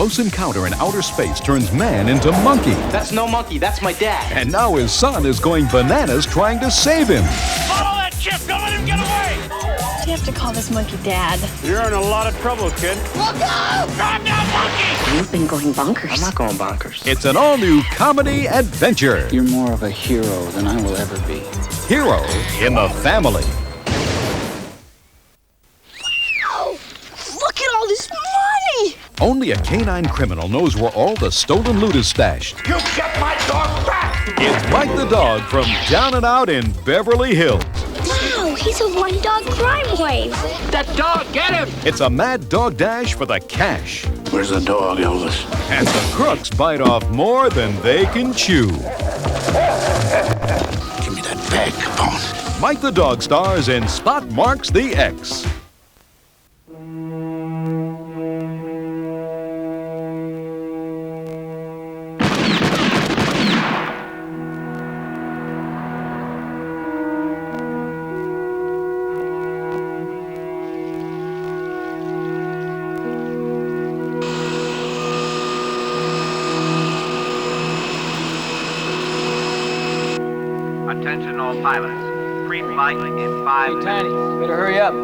close encounter in outer space turns man into monkey. That's no monkey, that's my dad. And now his son is going bananas trying to save him. Follow that chip! Don't let him get away! You have to call this monkey Dad. You're in a lot of trouble, kid. Look out! Drop down, monkey! You've been going bonkers. I'm not going bonkers. It's an all-new comedy adventure. You're more of a hero than I will ever be. Hero in the family. Wow! Look at all this money! Only a canine criminal knows where all the stolen loot is stashed. You get my dog back! It's Mike the dog from Down and Out in Beverly Hills. Wow, he's a one-dog crime wave. That dog, get him! It's a mad dog dash for the cash. Where's the dog, Elvis? And the crooks bite off more than they can chew. Give me that bag, Capone. Mike the dog stars in Spot Marks the X. Attention all pilots. Pre-flight in 5 minutes. Tiny, better hurry up.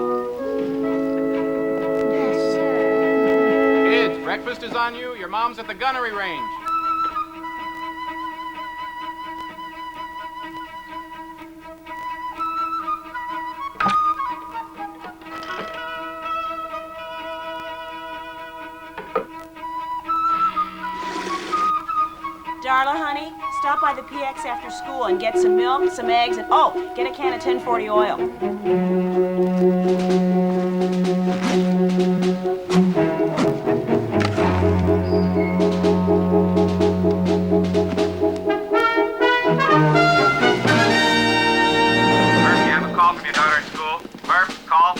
Kids, breakfast is on you. Your mom's at the gunnery range. Darla, honey, stop by the PX after school and get some milk, some eggs, and oh, get a can of 1040 oil. Murph, you have a call from your daughter at school. Murph, call.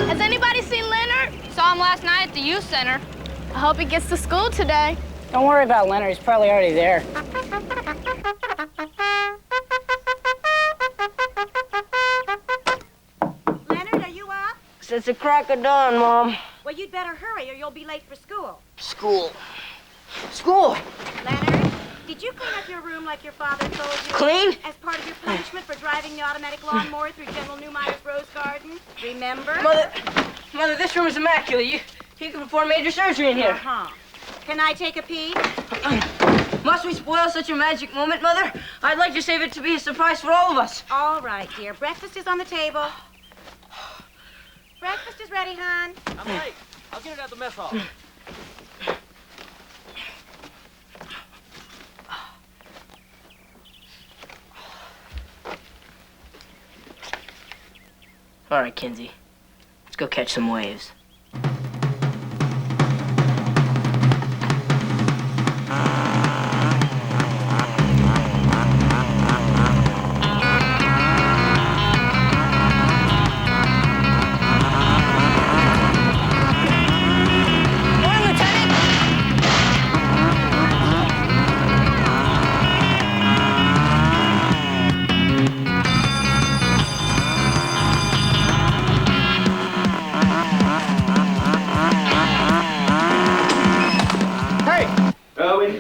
Has anybody seen Leonard? Saw him last night at the youth center. I hope he gets to school today. Don't worry about Leonard. He's probably already there. Leonard, are you up? Since the crack of dawn, Mom. Well, you'd better hurry or you'll be late for school. School. School. Leonard, did you clean up your room like your father told you? Clean? As part of your punishment for driving the automatic lawnmower through General Newmeyer's rose garden? Remember? Mother, this room is immaculate. You can perform major surgery in here. Uh-huh. Can I take a peek? Must we spoil such a magic moment, Mother? I'd like to save it to be a surprise for all of us. All right, dear. Breakfast is on the table. Breakfast is ready, hon. I'm late. I'll get it at the mess hall. All right, Kinsey. Let's go catch some waves.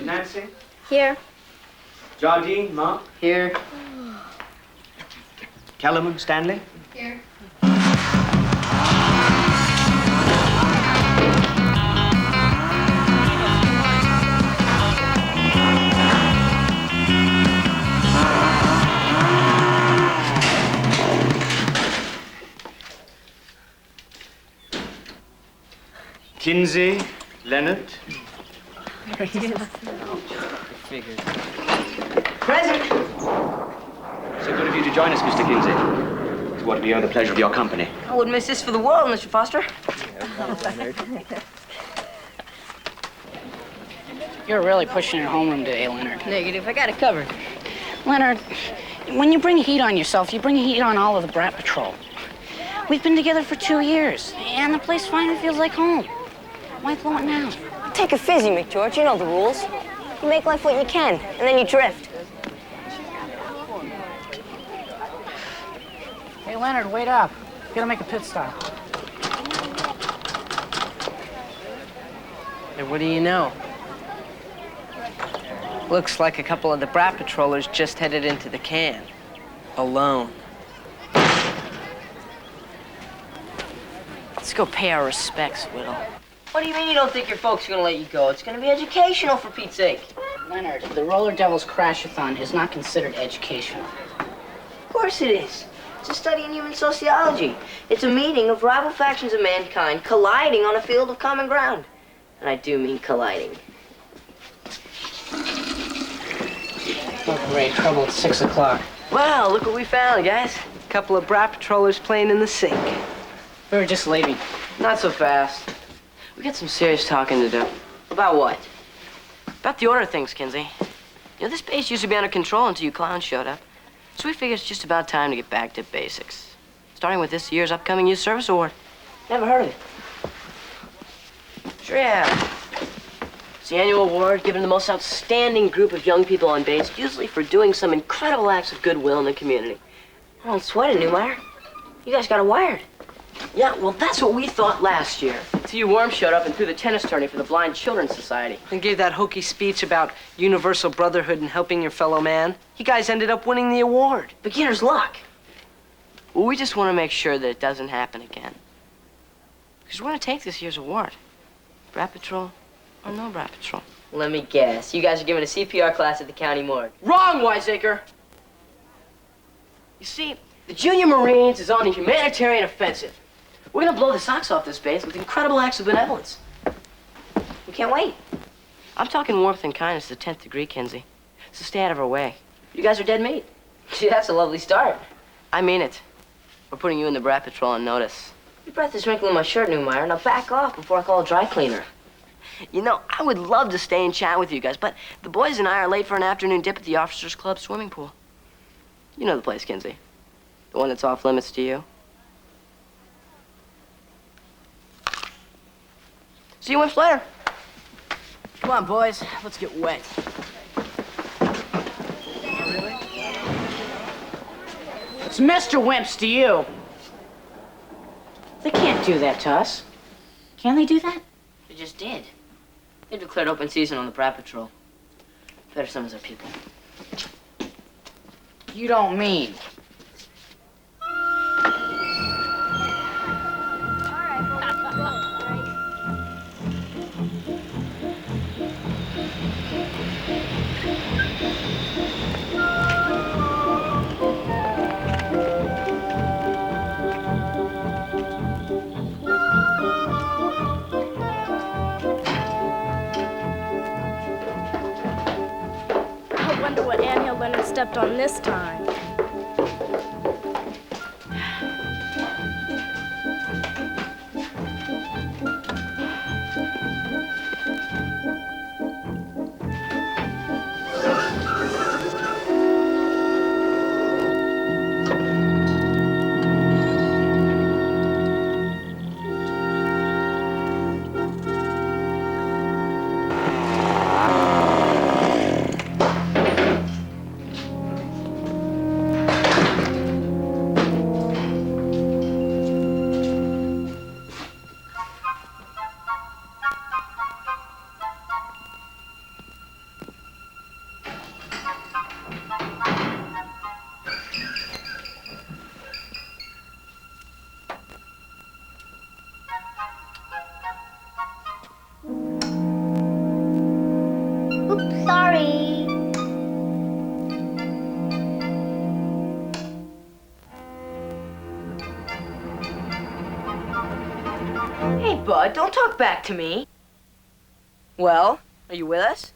Nancy? Here. Jardine, Mark? Here. Kellerman, Stanley? Here. Kinsey, Leonard. Present. So good of you to join us, Mr. Kinsey. To what we owe the pleasure of your company. I wouldn't miss this for the world, Mr. Foster. You're really pushing it home today, Leonard. Negative. I got it covered. Leonard, when you bring heat on yourself, you bring heat on all of the B.R.A.T patrol. We've been together for 2 years, and the place finally feels like home. Why blow it now? Take a fizzy, McGeorge. You know the rules. You make life what you can, and then you drift. Hey, Leonard, wait up. Gotta make a pit stop. And what do you know? Looks like a couple of the B.R.A.T patrollers just headed into the can. Alone. Let's go pay our respects, Whittle. What do you mean you don't think your folks are gonna let you go? It's gonna be educational, for Pete's sake. Leonard, the Roller Devils Crash-a-thon is not considered educational. Of course it is. It's a study in human sociology. It's a meeting of rival factions of mankind colliding on a field of common ground. And I do mean colliding. Oh, great. Trouble at 6 o'clock. Well, look what we found, guys. A couple of B.R.A.T patrollers playing in the sink. We were just leaving. Not so fast. We got some serious talking to do. About what? About the order of things, Kinsey. You know, this base used to be under control until you clowns showed up. So we figured it's just about time to get back to basics. Starting with this year's upcoming Youth Service Award. Never heard of it. Sure yeah. It's the annual award given to the most outstanding group of young people on base, usually for doing some incredible acts of goodwill in the community. Don't sweat it, Newmeyer. You guys got it wired. Yeah, well, that's what we thought last year. Until you worm showed up and threw the tennis tourney for the Blind Children's Society. And gave that hokey speech about universal brotherhood and helping your fellow man. You guys ended up winning the award. Beginner's luck. Well, we just want to make sure that it doesn't happen again. Because we're going to take this year's award. B.R.A.T patrol or no B.R.A.T patrol. Let me guess. You guys are giving a CPR class at the county morgue. Wrong, Wiseacre! You see, the Junior Marines is on a humanitarian offensive. We're gonna blow the socks off this base with incredible acts of benevolence. We can't wait. I'm talking warmth and kindness to the 10th degree, Kinsey. So stay out of our way. You guys are dead meat. Gee, that's a lovely start. I mean it. We're putting you in the B.R.A.T patrol on notice. Your breath is wrinkling my shirt, Newmeyer. Now back off before I call a dry cleaner. You know, I would love to stay and chat with you guys, but the boys and I are late for an afternoon dip at the Officers Club swimming pool. You know the place, Kinsey. The one that's off limits to you. See you wimps later. Come on, boys. Let's get wet. It's Mr. Wimps to you. They can't do that to us. Can they do that? They just did. They declared open season on the B.R.A.T patrol. Better summons our people. You don't mean. I wonder what anthill Leonard stepped on this time. Hey, Bud, don't talk back to me. Well, are you with us?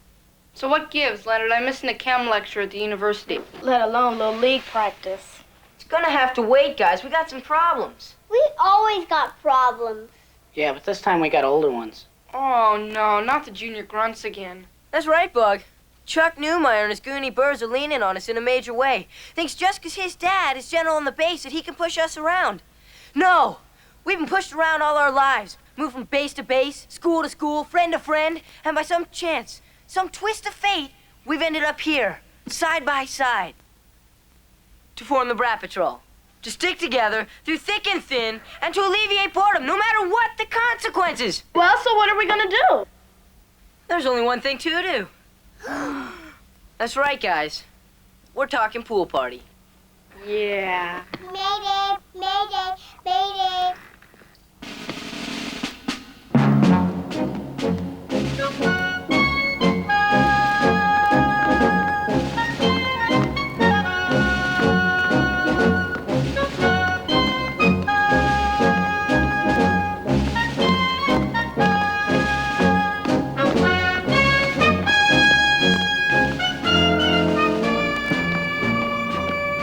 So what gives, Leonard? I'm missing a chem lecture at the university. Let alone little league practice. It's gonna have to wait, guys. We got some problems. We always got problems. Yeah, but this time we got older ones. Oh, no, not the junior grunts again. That's right, Bug. Chuck Newmeyer and his goony birds are leaning on us in a major way. Thinks just 'cause his dad is general on the base that he can push us around. No! We've been pushed around all our lives. Moved from base to base, school to school, friend to friend, and by some chance, some twist of fate, we've ended up here, side by side, to form the B.R.A.T Patrol. To stick together through thick and thin, and to alleviate boredom, no matter what the consequences. Well, so what are we gonna do? There's only one thing to do. That's right, guys. We're talking pool party. Yeah. Mayday, mayday, mayday.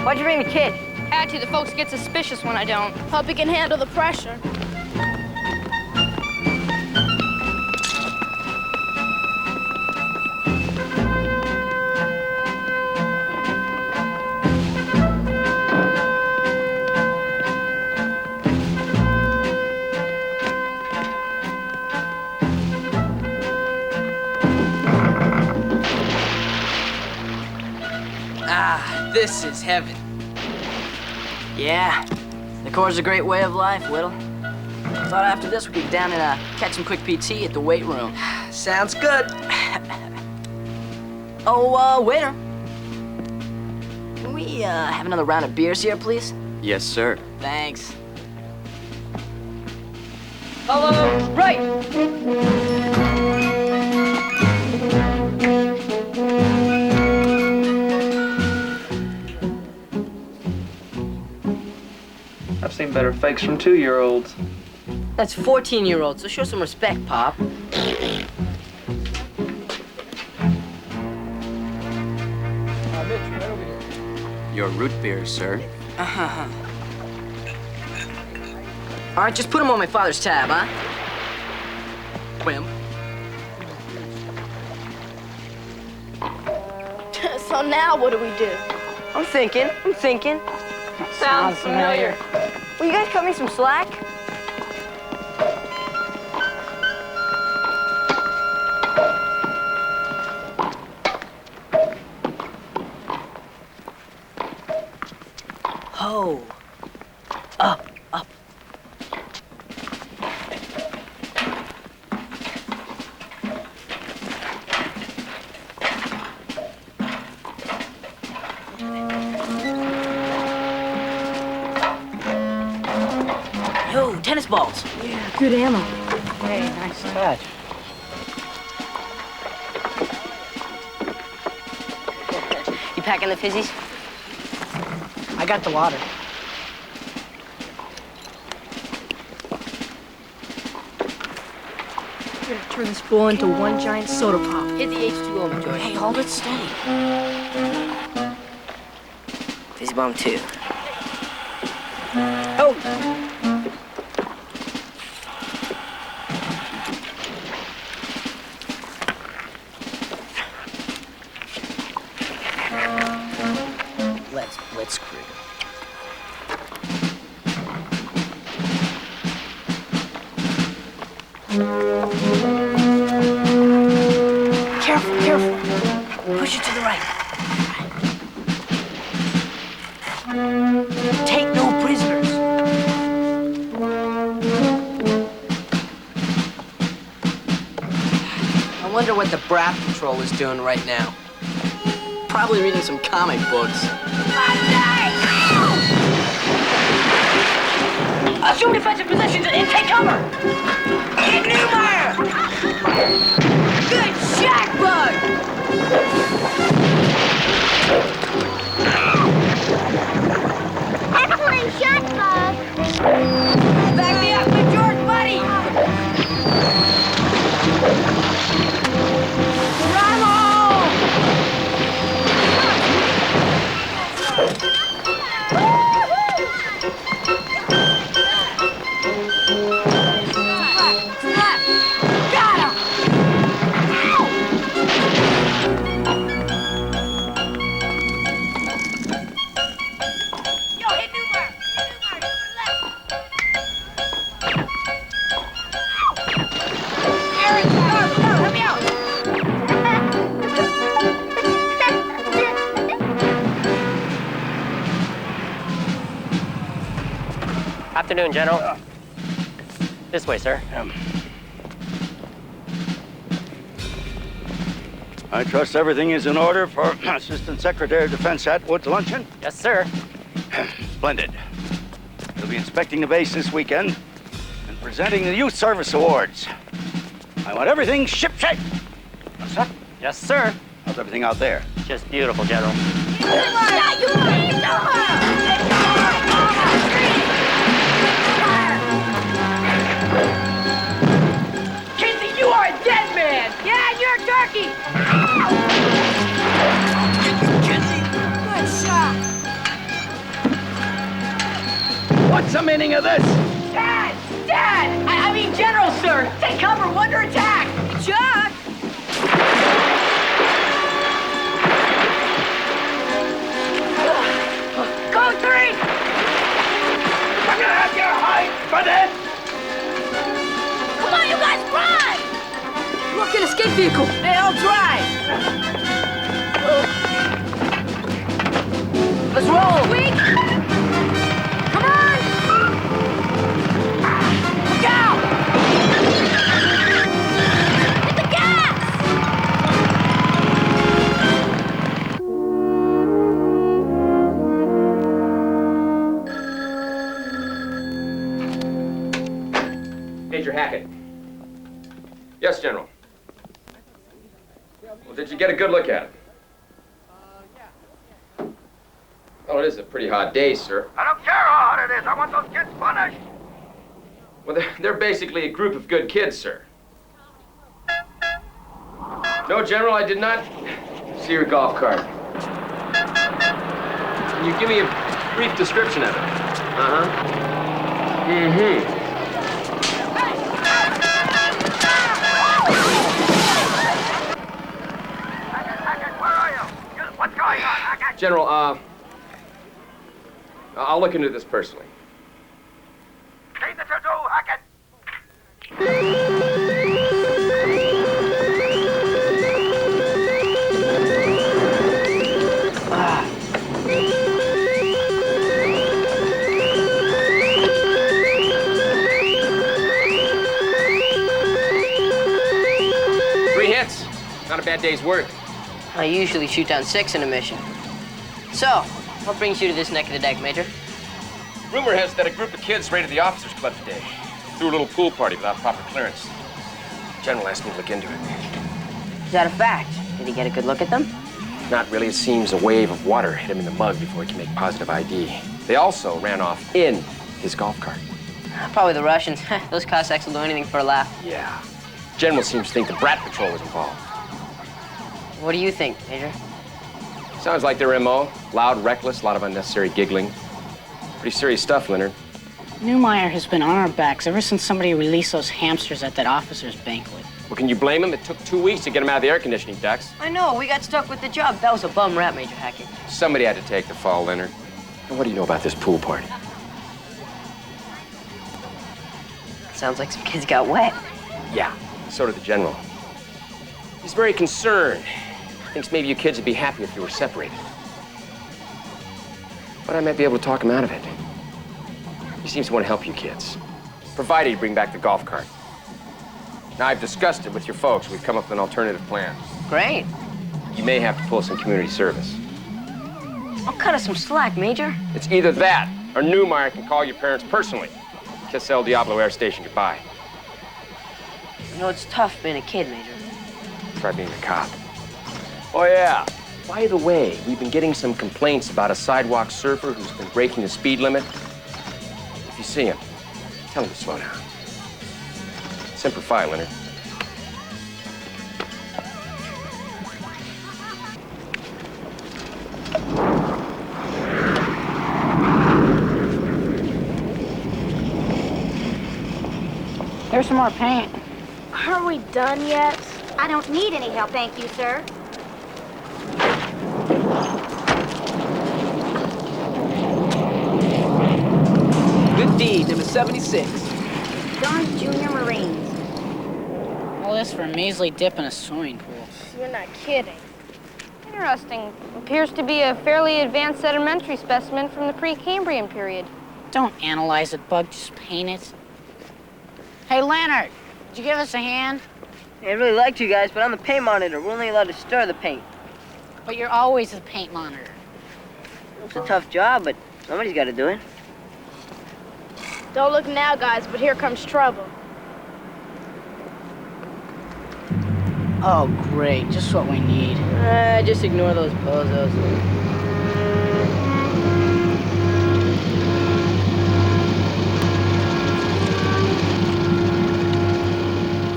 Why'd you bring the kid? Had to. The folks get suspicious when I don't. Hope he can handle the pressure. Ah, this is heaven. Yeah, the Corps' a great way of life, Whittle. Thought after this we could get down and catch some quick PT at the weight room. Sounds good. Oh, waiter. Can we have another round of beers here, please? Yes, sir. Thanks. Hello, right. I've seen better fakes from 2-year-olds. That's 14-year-olds, so show some respect, Pop. Your root beer, sir. All right, just put them on my father's tab, huh? Whim. So now what do we do? I'm thinking. Sounds familiar. Will you guys cut me some slack? Ho. Up, up. Yo, tennis balls. Yeah, good ammo. Hey, nice touch. You packing the fizzies? I got the water. We're gonna turn this bowl into one giant soda pop. Hit the H2O, George. Hey, hold it steady. Fizzy bomb 2. Oh! Let's blitzkrieg. Careful, careful. Push it to the right. Take no prisoners. I wonder what the B.R.A.T Patrol is doing right now. Probably reading some comic books. Assume defensive positions and take cover. Get Newmeyer. Good shot, Bug. Excellent shot, Bug. Back me up, good George, buddy. Afternoon, General. This way, sir. I trust everything is in order for Assistant Secretary of Defense Atwood's luncheon? Yes, sir. Splendid. We'll be inspecting the base this weekend and presenting the Youth Service Awards. I want everything shipshape. What's that? Yes, sir. How's everything out there? Just beautiful, General. Kinsey, you are a dead man! Yeah, you're a turkey! Good shot! What's the meaning of this? Dad! Dad! I mean, General, sir! Take cover, we're under attack! Chuck! Code 3! I'm gonna have your hide for this! Come on, you guys, run! Look, an escape vehicle! Hey, I'll drive! Let's roll! Wait! Come on! Look out! Hit the gas! Major Hackett. Yes, General. Well, did you get a good look at him? Oh, it is a pretty hot day, sir. I don't care how hot it is. I want those kids punished. Well, they're basically a group of good kids, sir. No, General, I did not see your golf cart. Can you give me a brief description of it? Uh-huh. Mm-hmm. What's going on? General, I'll look into this personally. See that you do, Hackett. Three hits. Not a bad day's work. I usually shoot down 6 in a mission. So, what brings you to this neck of the deck, Major? Rumor has that a group of kids raided the officers' club today. Threw a little pool party without proper clearance. General asked me to look into it. Is that a fact? Did he get a good look at them? Not really. It seems a wave of water hit him in the mug before he can make positive ID. They also ran off in his golf cart. Probably the Russians. Those Cossacks will do anything for a laugh. Yeah. General seems to think the B.R.A.T patrol was involved. What do you think, Major? Sounds like their M.O. Loud, reckless, a lot of unnecessary giggling. Pretty serious stuff, Leonard. Newmeyer has been on our backs ever since somebody released those hamsters at that officer's banquet. Well, can you blame him? It took 2 weeks to get him out of the air conditioning ducts. I know, we got stuck with the job. That was a bum rap, Major Hackett. Somebody had to take the fall, Leonard. And what do you know about this pool party? Sounds like some kids got wet. Yeah, so did the General. He's very concerned. Thinks maybe you kids would be happy if you were separated. But I might be able to talk him out of it. He seems to want to help you kids, provided you bring back the golf cart. Now, I've discussed it with your folks. We've come up with an alternative plan. Great. You may have to pull some community service. I'll cut us some slack, Major. It's either that, or Newmeyer can call your parents personally. Kiss El Diablo Air Station goodbye. You know, it's tough being a kid, Major. Try being a cop. Oh, yeah. By the way, we've been getting some complaints about a sidewalk surfer who's been breaking the speed limit. If you see him, tell him to slow down. Semper Fi, Leonard. There's some more paint. Are we done yet? I don't need any help, thank you, sir. Good deed, number 76. Don's Junior Marines. All this for a measly dip in a swimming pool. You're not kidding. Interesting. Appears to be a fairly advanced sedimentary specimen from the Precambrian period. Don't analyze it, Bug. Just paint it. Hey, Leonard, did you give us a hand? I'd really like to, guys, but I'm the paint monitor. We're only allowed to stir the paint. But you're always the paint monitor. It's a tough job, but somebody's got to do it. Don't look now, guys, but here comes trouble. Oh, great. Just what we need. Just ignore those bozos.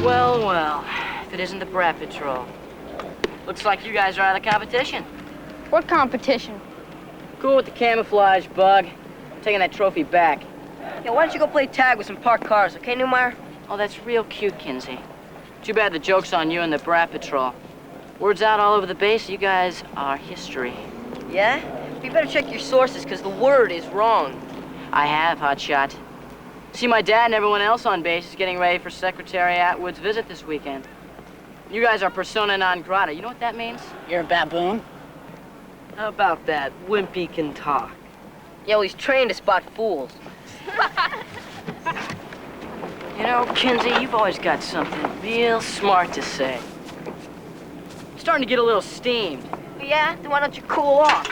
Well, well, if it isn't the B.R.A.T Patrol. Looks like you guys are out of the competition. What competition? Cool with the camouflage, Bug. I'm taking that trophy back. Yeah, why don't you go play tag with some parked cars, okay, Newmeyer? Oh, that's real cute, Kinsey. Too bad the joke's on you and the B.R.A.T Patrol. Word's out all over the base, you guys are history. Yeah? You better check your sources, because the word is wrong. I have, Hotshot. See, my dad and everyone else on base is getting ready for Secretary Atwood's visit this weekend. You guys are persona non grata. You know what that means? You're a baboon? How about that? Wimpy can talk. Yeah, well, he's trained to spot fools. You know, Kinsey, you've always got something real smart to say. Starting to get a little steamed. Yeah? Then why don't you cool off?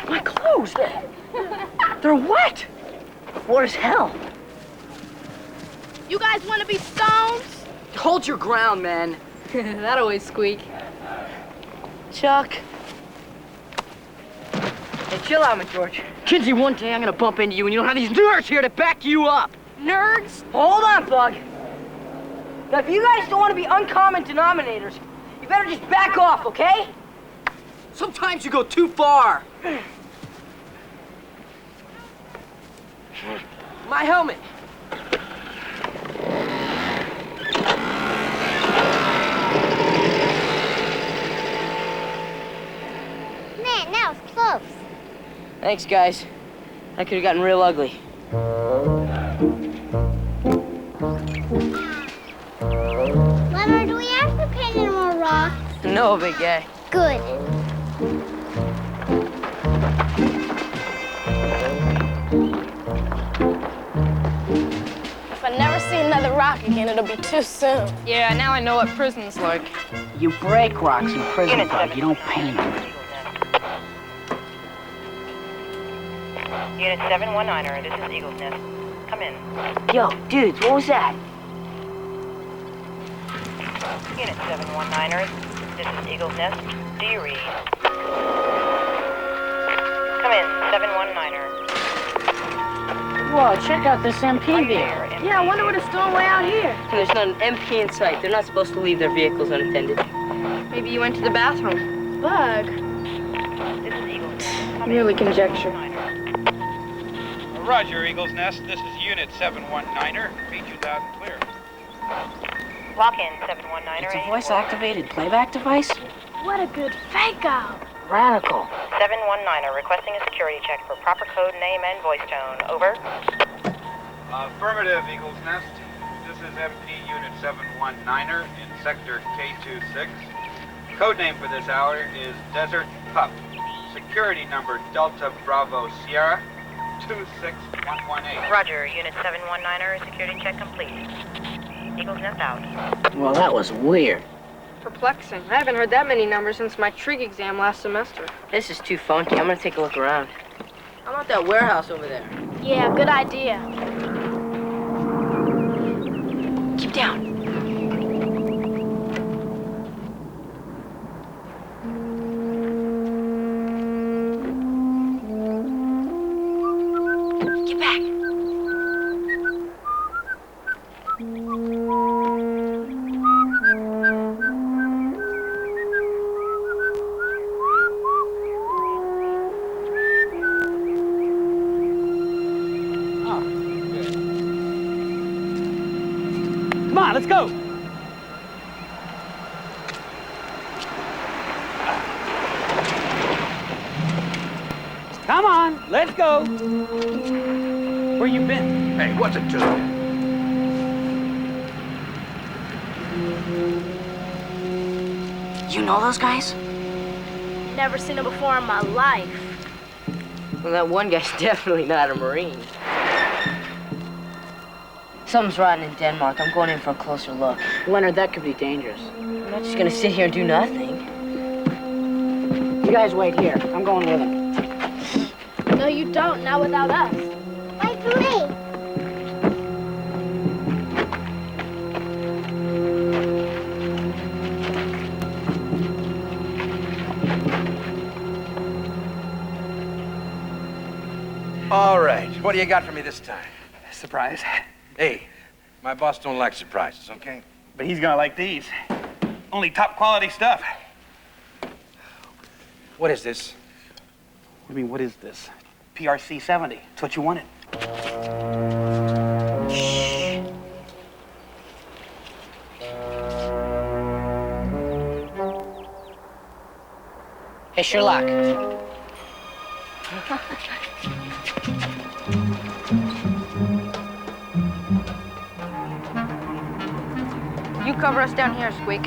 My clothes, they're wet. What as hell? You guys want to be stones? Hold your ground, man. That always squeak. Chuck. Hey, chill out, McGeorge. Kinsey, one day I'm gonna bump into you and you'll have these nerds here to back you up. Nerds? Hold on, Bug. Now, if you guys don't want to be uncommon denominators, you better just back off, okay? Sometimes you go too far. My helmet. Man, that was close. Thanks, guys. That could have gotten real ugly. Leonard, do we have to paint any more rocks? No, big guy. Good. If I never see another rock again, it'll be too soon. Yeah, now I know what prison's like. You break rocks in prison, Bug. You don't paint them. Unit 719er, this is Eagle's Nest. Come in. Yo, dudes, what was that? Unit 719er, this is Eagle's Nest. Do you read? Come in, 719er. Whoa, check out this MP there. Yeah, I wonder what it's doing way out here. There's not an MP in sight. They're not supposed to leave their vehicles unattended. Maybe you went to the bathroom. Bug. This is Eagle's Nest. Merely conjecture. Roger, Eagle's Nest. This is Unit 719er. Read you loud and clear. Lock in, 719er. It's a voice-activated playback device? What a good fake-out. Radical. 719er, requesting a security check for proper code name and voice tone. Over. Affirmative, Eagle's Nest. This is MP Unit 719er in Sector K26. Code name for this hour is Desert Pup. Security number Delta Bravo Sierra 26118. Roger, Unit 719er, security check complete. Eagle's Nest out. Well, that was weird. Perplexing. I haven't heard that many numbers since my trig exam last semester. This is too funky. I'm gonna take a look around. How about that warehouse over there? Yeah, good idea. Keep down. Get back. Come on, let's go. Come on, let's go. Where you been? Hey, what's it to you? You know those guys? Never seen them before in my life. Well, that one guy's definitely not a Marine. Something's rotten in Denmark. I'm going in for a closer look. Leonard, that could be dangerous. I'm not just gonna sit here and do nothing. You guys wait here. I'm going with him. No, you don't. Not without us. Wait for me. All right, what do you got for me this time? Surprise. Hey, my boss don't like surprises, okay? But he's gonna like these. Only top quality stuff. What is this? I mean, what is this? PRC 70. It's what you wanted. Hey, Sherlock. You cover us down here, Squeak.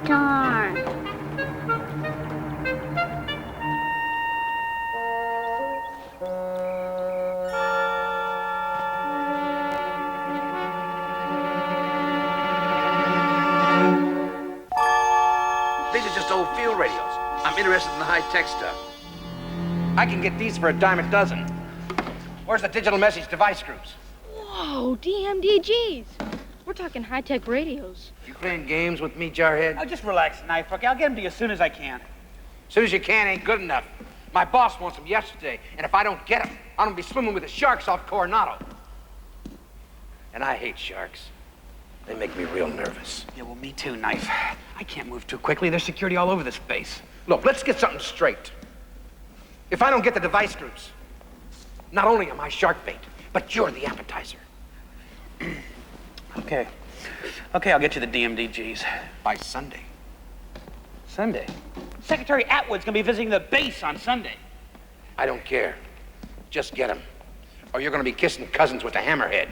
Darn. These are just old field radios. I'm interested in the high-tech stuff. I can get these for a dime a dozen. Where's the digital message device groups? Whoa, DMDGs. We're talking high-tech radios. You playing games with me, jarhead? Oh, just relax, Knife. Okay, I'll get them to you as soon as I can. As soon as you can ain't good enough. My boss wants them yesterday, and if I don't get them, I'm gonna be swimming with the sharks off Coronado. And I hate sharks. They make me real nervous. Yeah, well, me too, Knife. I can't move too quickly. There's security all over this place. Look, let's get something straight. If I don't get the device groups, not only am I shark bait, but you're the appetizer. Okay. Okay, I'll get you the DMDGs. By Sunday. Sunday? Secretary Atwood's gonna be visiting the base on Sunday. I don't care. Just get them. Or you're gonna be kissing cousins with the hammerhead.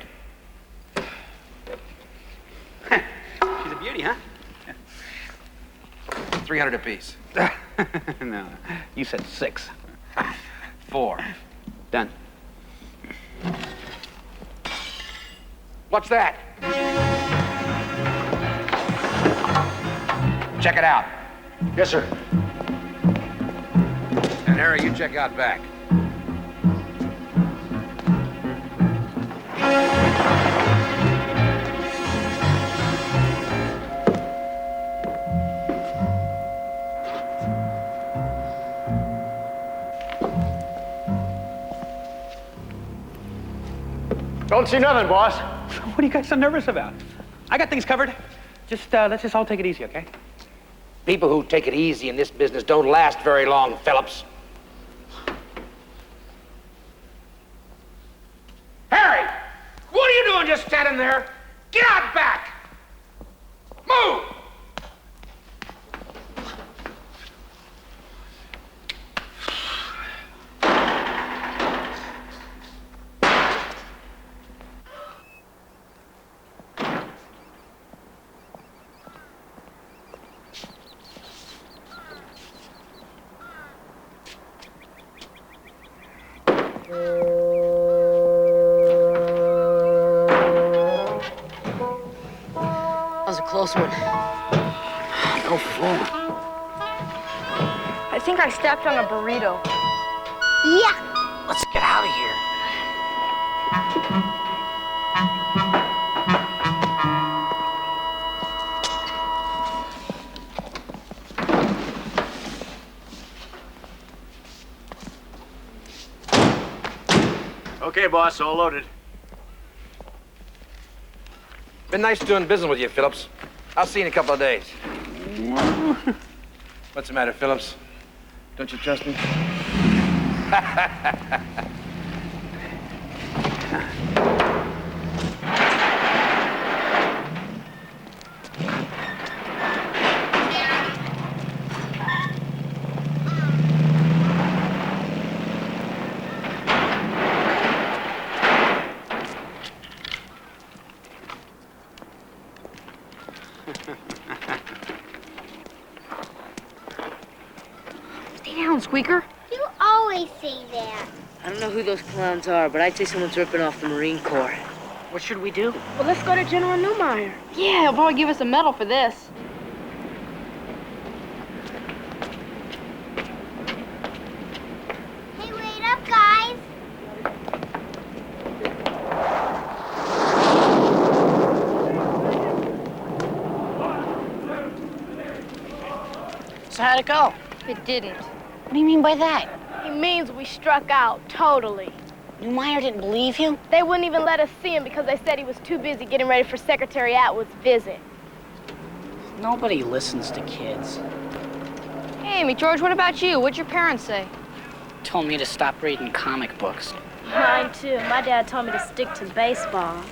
She's a beauty, huh? 300 apiece. No, you said 6. 4. Done. What's that? Check it out. Yes, sir. And Harry, you check out back. Don't see nothing, boss. What are you guys so nervous about? I got things covered. Just, let's just all take it easy, okay? People who take it easy in this business don't last very long, Phillips. Harry! What are you doing just standing there? Get out back! Move! That was a close one. Go forward. I think I stepped on a burrito. Yeah. Let's get out of here. Okay, boss, all loaded. Been nice doing business with you, Phillips. I'll see you in a couple of days. What's the matter, Phillips? Don't you trust me? clown, Squeaker? You always say that. I don't know who those clowns are, but I'd say someone's ripping off the Marine Corps. What should we do? Well, let's go to General Newmeyer. Yeah, he'll probably give us a medal for this. Hey, wait up, guys. So how'd it go? It didn't. What do you mean by that? He means we struck out, totally. Newmeyer didn't believe you? They wouldn't even let us see him because they said he was too busy getting ready for Secretary Atwood's visit. Nobody listens to kids. Hey, McGeorge, what about you? What'd your parents say? Told me to stop reading comic books. Mine too. My dad told me to stick to baseball.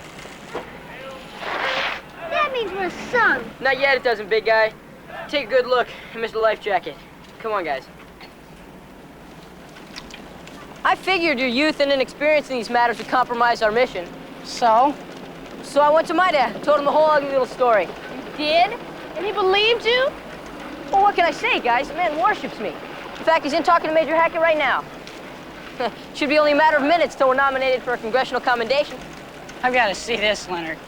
That means we're sunk. Not yet, it doesn't, big guy. Take a good look and Mr. Life Jacket. Come on, guys. I figured your youth and inexperience in these matters would compromise our mission. So? So I went to my dad, told him the whole ugly little story. You did? And he believed you? Well, what can I say, guys? The man worships me. In fact, he's in talking to Major Hackett right now. Should be only a matter of minutes till we're nominated for a congressional commendation. I've got to see this, Leonard.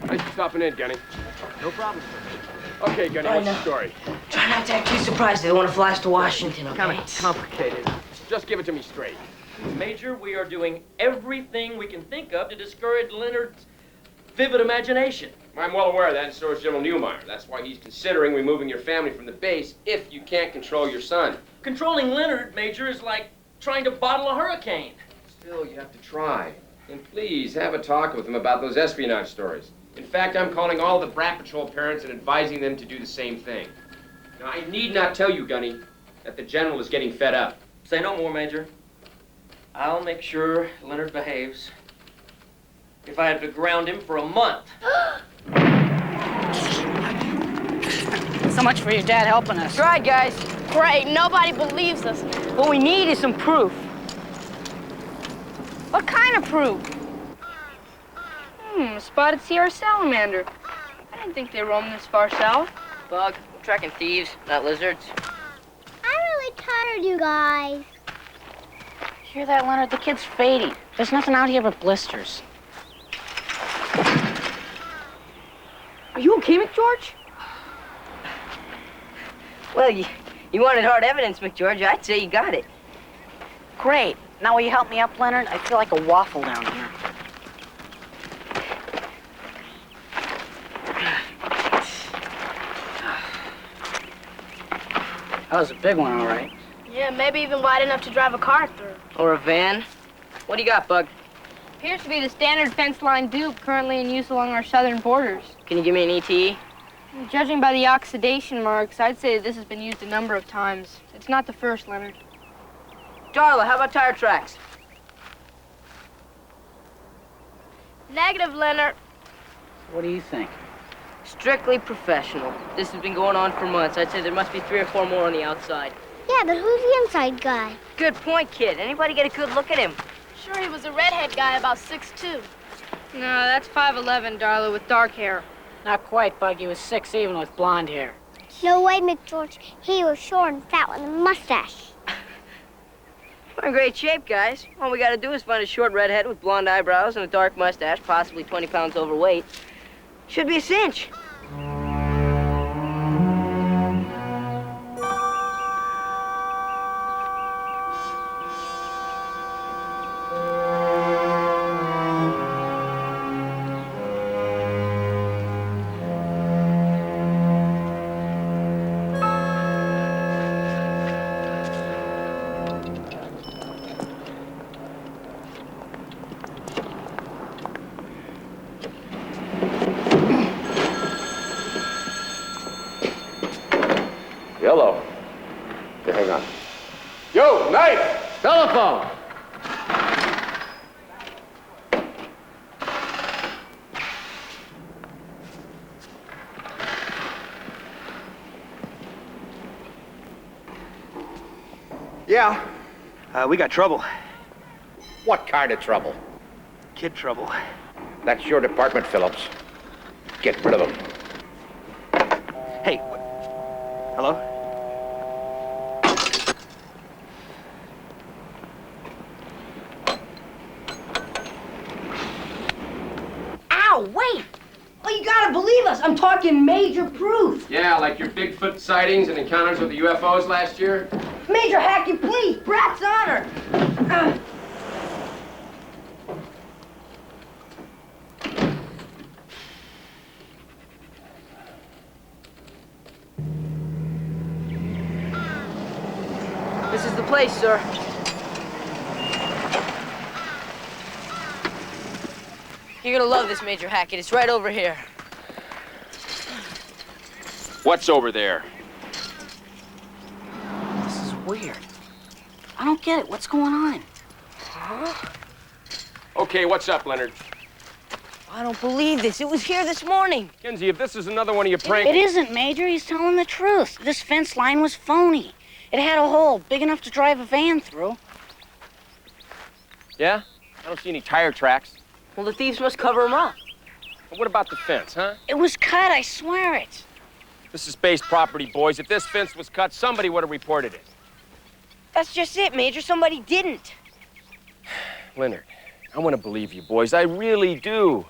Thanks for stopping in, Gunny. No problem, sir. Okay, Gunny, what's the story? Try not to act too surprised. They don't want to fly us to Washington, okay? Kind of complicated. Just give it to me straight. Major, we are doing everything we can think of to discourage Leonard's vivid imagination. I'm well aware of that, and so is General Newmeyer. That's why he's considering removing your family from the base if you can't control your son. Controlling Leonard, Major, is like trying to bottle a hurricane. Still, you have to try. And please, have a talk with him about those espionage stories. In fact, I'm calling all the B.R.A.T patrol parents and advising them to do the same thing. Now, I need not tell you, Gunny, that the General is getting fed up. Say no more, Major. I'll make sure Leonard behaves. If I had to ground him for a month. So much for your dad helping us. Right, guys. Great, nobody believes us. What we need is some proof. What kind of proof? A spotted Sierra salamander. I didn't think they roamed this far south. Bug, we're tracking thieves, not lizards. I'm really tired, you guys. Hear that, Leonard? The kid's fading. There's nothing out here but blisters. Are you okay, McGeorge? Well, you wanted hard evidence, McGeorge. I'd say you got it. Great. Now will you help me up, Leonard? I feel like a waffle down here. That was a big one, all right. Yeah, maybe even wide enough to drive a car through. Or a van. What do you got, Bug? Appears to be the standard fence line dupe currently in use along our southern borders. Can you give me an ETA? Judging by the oxidation marks, I'd say this has been used a number of times. It's not the first, Leonard. Darla, how about tire tracks? Negative, Leonard. What do you think? Strictly professional. This has been going on for months. I'd say there must be 3 or 4 more on the outside. Yeah, but who's the inside guy? Good point, kid. Anybody get a good look at him? Sure, he was a redhead guy about 6'2". No, that's 5'11", Darla, with dark hair. Not quite, Bug. He was 6 even with blonde hair. No way, McGeorge. He was short and fat with a mustache. We're in great shape, guys. All we gotta do is find a short redhead with blonde eyebrows and a dark mustache, possibly 20 pounds overweight. Should be a cinch. Hello. Okay, hang on. Yo, knife! Telephone! Yeah, we got trouble. What kind of trouble? Kid trouble. That's your department, Phillips. Get rid of them. Hey, hello? Ow, wait! Oh, you gotta believe us. I'm talking major proof. Yeah, like your Bigfoot sightings and encounters with the UFOs last year? Major Hackett, please. B.R.A.T's honor. This is the place, sir. You're gonna love this, Major Hackett. It's right over here. What's over there? This is weird. I don't get it. What's going on? Huh? Okay, what's up, Leonard? I don't believe this. It was here this morning. Kinsey, if this is another one of your pranks... It isn't, Major. He's telling the truth. This fence line was phony. It had a hole big enough to drive a van through. Yeah? I don't see any tire tracks. Well, the thieves must cover them up. Well, what about the fence, huh? It was cut, I swear it. This is base property, boys. If this fence was cut, somebody would have reported it. That's just it, Major. Somebody didn't. Leonard, I want to believe you, boys. I really do.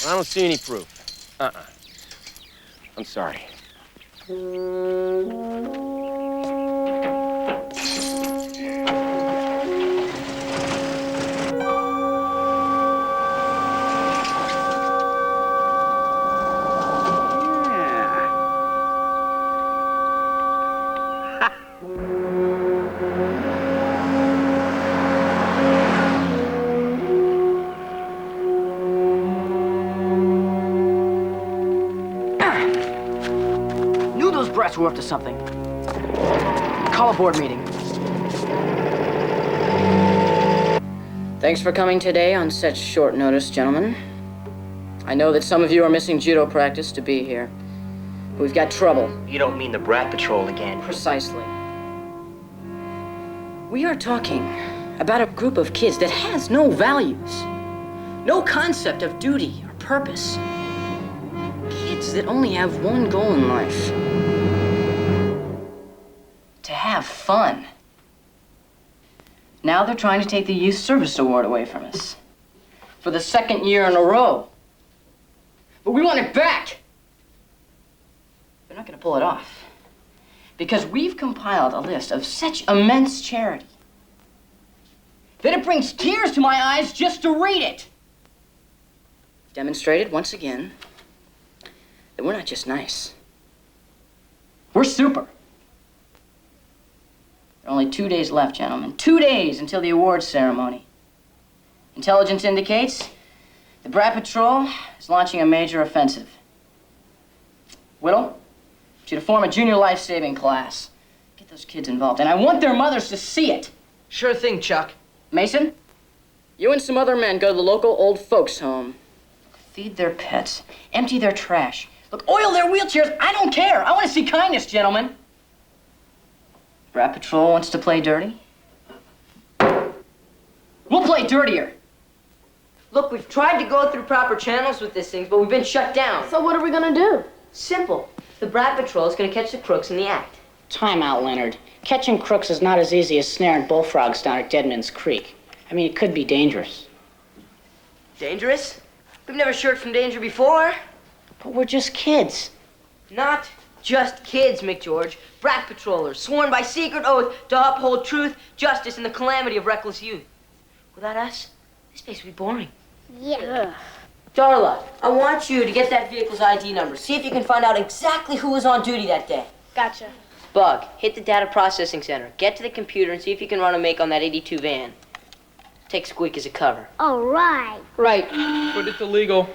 I don't see any proof. I'm sorry. B.R.A.T were up to something. Call a board meeting. Thanks for coming today on such short notice, gentlemen. I know that some of you are missing judo practice to be here. We've got trouble. You don't mean the B.R.A.T patrol again? Precisely. We are talking about a group of kids that has no values, no concept of duty or purpose. Kids that only have one goal in life. To have fun. Now they're trying to take the Youth Service Award away from us. For the second year in a row. But we want it back. They're not gonna pull it off. Because we've compiled a list of such immense charity that it brings tears to my eyes just to read it. Demonstrated once again that we're not just nice. We're super. There are only 2 days left, gentlemen. 2 days until the awards ceremony. Intelligence indicates the B.R.A.T patrol is launching a major offensive. Whittle, to form a junior life-saving class. Get those kids involved, and I want their mothers to see it. Sure thing, Chuck. Mason, you and some other men go to the local old folks' home. Feed their pets, empty their trash. Look, oil their wheelchairs. I don't care. I want to see kindness, gentlemen. B.R.A.T patrol wants to play dirty. We'll play dirtier. Look, we've tried to go through proper channels with this thing, but we've been shut down. So what are we gonna do? Simple. The B.R.A.T patrol is gonna catch the crooks in the act. Time out, Leonard. Catching crooks is not as easy as snaring bullfrogs down at Deadman's Creek. I mean, it could be dangerous. Dangerous? We've never shirked from danger before. But we're just kids. Not just kids, McGeorge. B.R.A.T patrollers, sworn by secret oath to uphold truth, justice, and the calamity of reckless youth. Without us, this place would be boring. Yeah. Darla, I want you to get that vehicle's ID number. See if you can find out exactly who was on duty that day. Gotcha. Bug, hit the data processing center. Get to the computer and see if you can run a make on that 82 van. Take Squeak as a cover. All right. Right. But it's illegal.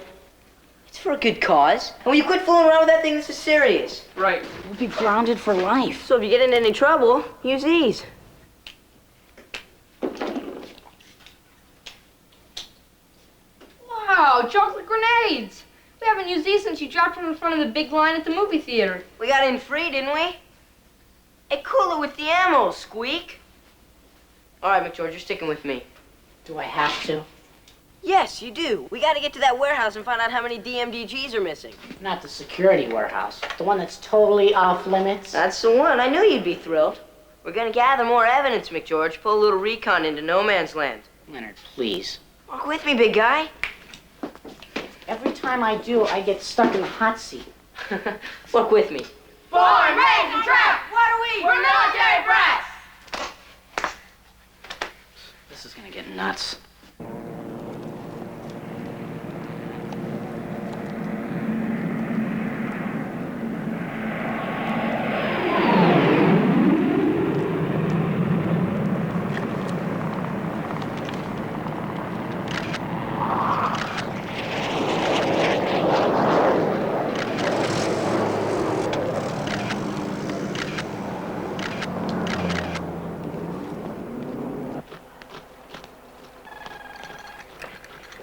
It's for a good cause. And when you quit fooling around with that thing, this is serious. Right. We'll be grounded for life. So if you get into any trouble, use these. Wow, chocolate grenades! We haven't used these since you dropped them in front of the big line at the movie theater. We got in free, didn't we? Hey, cool it with the ammo, Squeak. All right, McGeorge, you're sticking with me. Do I have to? Yes, you do. We gotta get to that warehouse and find out how many DMDGs are missing. Not the security warehouse. The one that's totally off limits. That's the one. I knew you'd be thrilled. We're gonna gather more evidence, McGeorge. Pull a little recon into no man's land. Leonard, please. Walk with me, big guy. Every time I do, I get stuck in the hot seat. Walk with me. Born, raised, and trapped. What are we? We're military brats. This is gonna get nuts.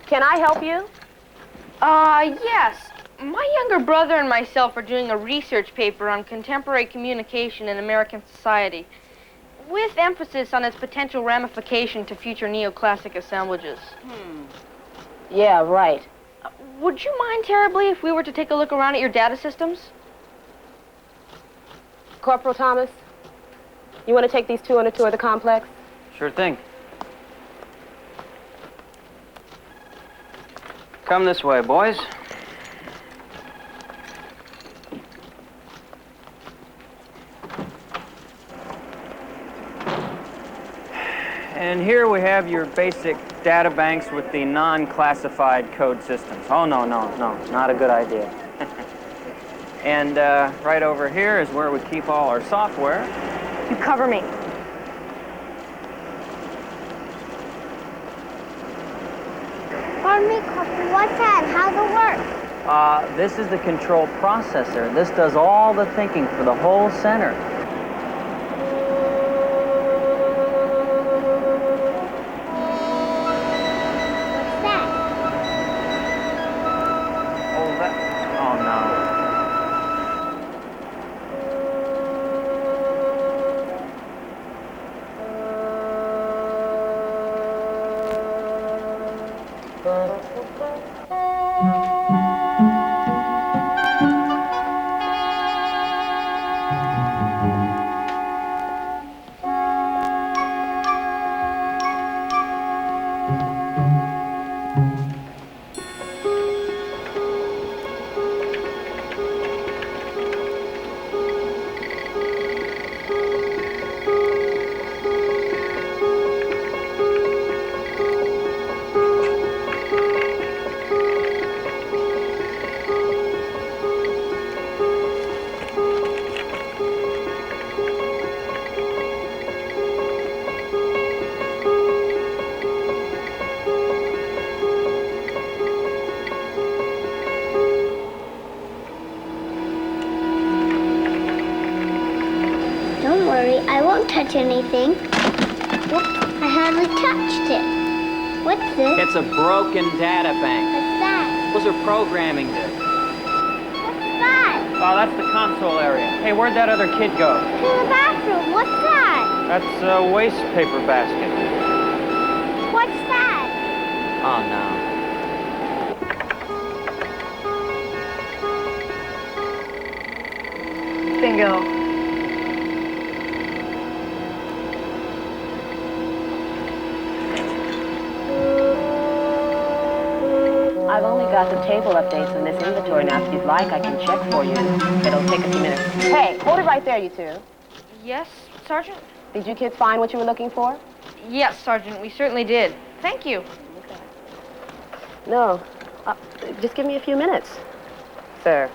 Can I help you? Yes. My younger brother and myself are doing a research paper on contemporary communication in American society, with emphasis on its potential ramification to future neoclassic assemblages. Yeah, right. Would you mind terribly if we were to take a look around at your data systems? Corporal Thomas, you want to take these two on a tour of the complex? Sure thing. Come this way, boys. And here we have your basic data banks with the non-classified code systems. Oh, no, not a good idea. And right over here is where we keep all our software. You cover me. Pardon me, Corporal, what's that? How's it work? This is the control processor. This does all the thinking for the whole center. What's that? Oh, no. Don't worry, I won't touch anything. Whoops, I hardly touched it. What's this? It's a broken data bank. What's that? Those are programming disks. What's that? Oh, that's the console area. Hey, where'd that other kid go? To the bathroom. What's that? That's a waste paper basket. What's that? Oh, no. Bingo. I've only got the table updates on this inventory now. If you'd like, I can check for you. It'll take a few minutes. Hey, hold it right there, you two. Yes, Sergeant? Did you kids find what you were looking for? Yes, Sergeant, we certainly did. Thank you. No. Just give me a few minutes, sir.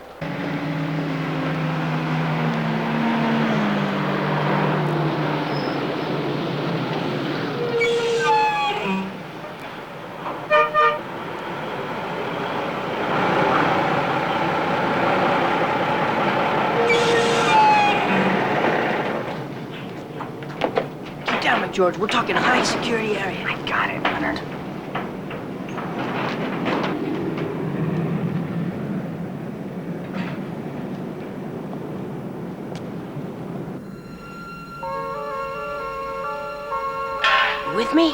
George, we're talking a high security area. I got it, Leonard. You with me?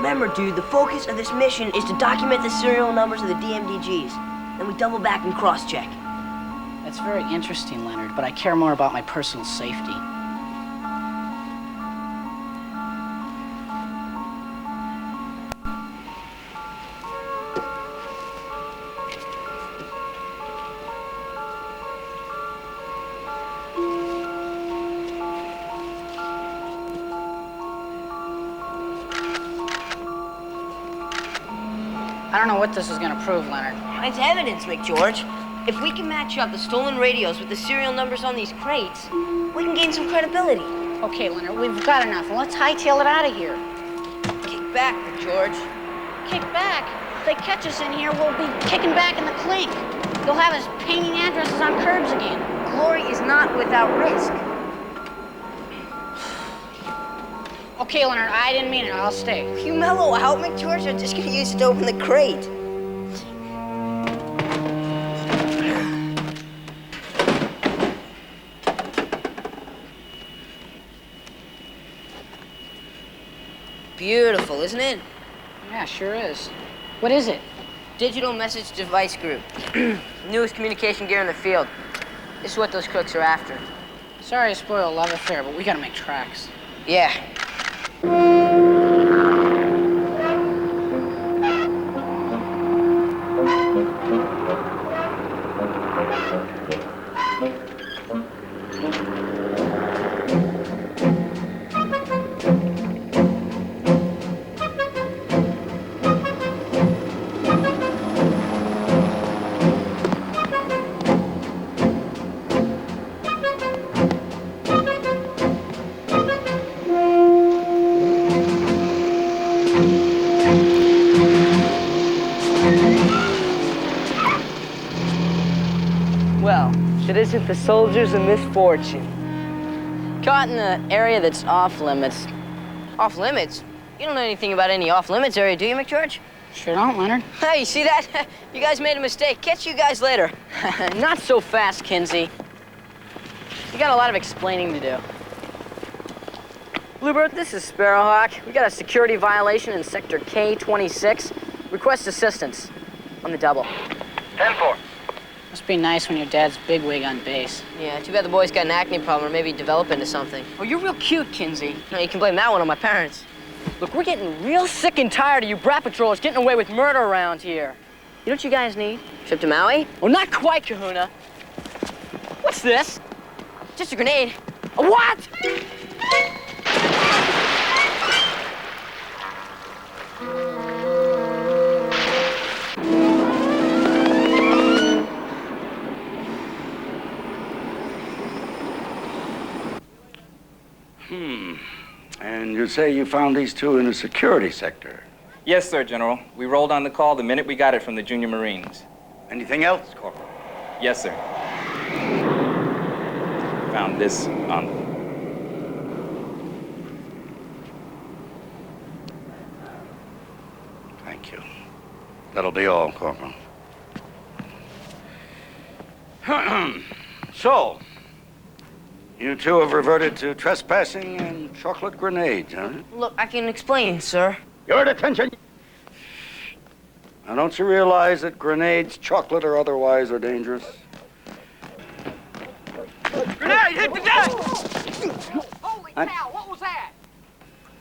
Remember, dude, the focus of this mission is to document the serial numbers of the DMDGs. Then we double back and cross-check. That's very interesting, Leonard, but I care more about my personal safety. I don't know what this is gonna prove, Leonard. It's evidence, McGeorge. If we can match up the stolen radios with the serial numbers on these crates, we can gain some credibility. Okay, Leonard, we've got enough. Let's hightail it out of here. Kick back, McGeorge. Kick back? If they catch us in here, we'll be kicking back in the clink. They'll have us painting addresses on curbs again. Glory is not without risk. Okay, Leonard, I didn't mean it. I'll stay. If you mellow out, McGeorge, I'm just gonna use it to open the crate. Beautiful, isn't it? Yeah, sure is. What is it? Digital message device group. Newest communication gear in the field. This is what those crooks are after. Sorry to spoil a love affair, but we gotta make tracks. Yeah. Well, it isn't the soldiers of misfortune. Caught in an area that's off limits. Off limits? You don't know anything about any off limits area, do you, McGeorge? Sure don't, Leonard. Hey, you see that? You guys made a mistake. Catch you guys later. Not so fast, Kinsey. You got a lot of explaining to do. Bluebird, this is Sparrowhawk. We got a security violation in Sector K26. Request assistance. On the double. 10-4. Must be nice when your dad's bigwig on base. Yeah, too bad the boy's got an acne problem or maybe develop into something. Oh, you're real cute, Kinsey. No, you can blame that one on my parents. Look, we're getting real sick and tired of you brat patrollers getting away with murder around here. You know what you guys need? Trip to Maui? Well, not quite, Kahuna. What's this? Just a grenade. A what? And you say you found these two in the security sector? Yes, sir, General. We rolled on the call the minute we got it from the Junior Marines. Anything else, Corporal? Yes, sir. Found this on them. Thank you. That'll be all, Corporal. So, you two have reverted to trespassing and chocolate grenades, huh? Look, I can explain, sir. Your attention! Now, don't you realize that grenades, chocolate or otherwise, are dangerous? Grenade! Hit the deck! Holy cow, what was that?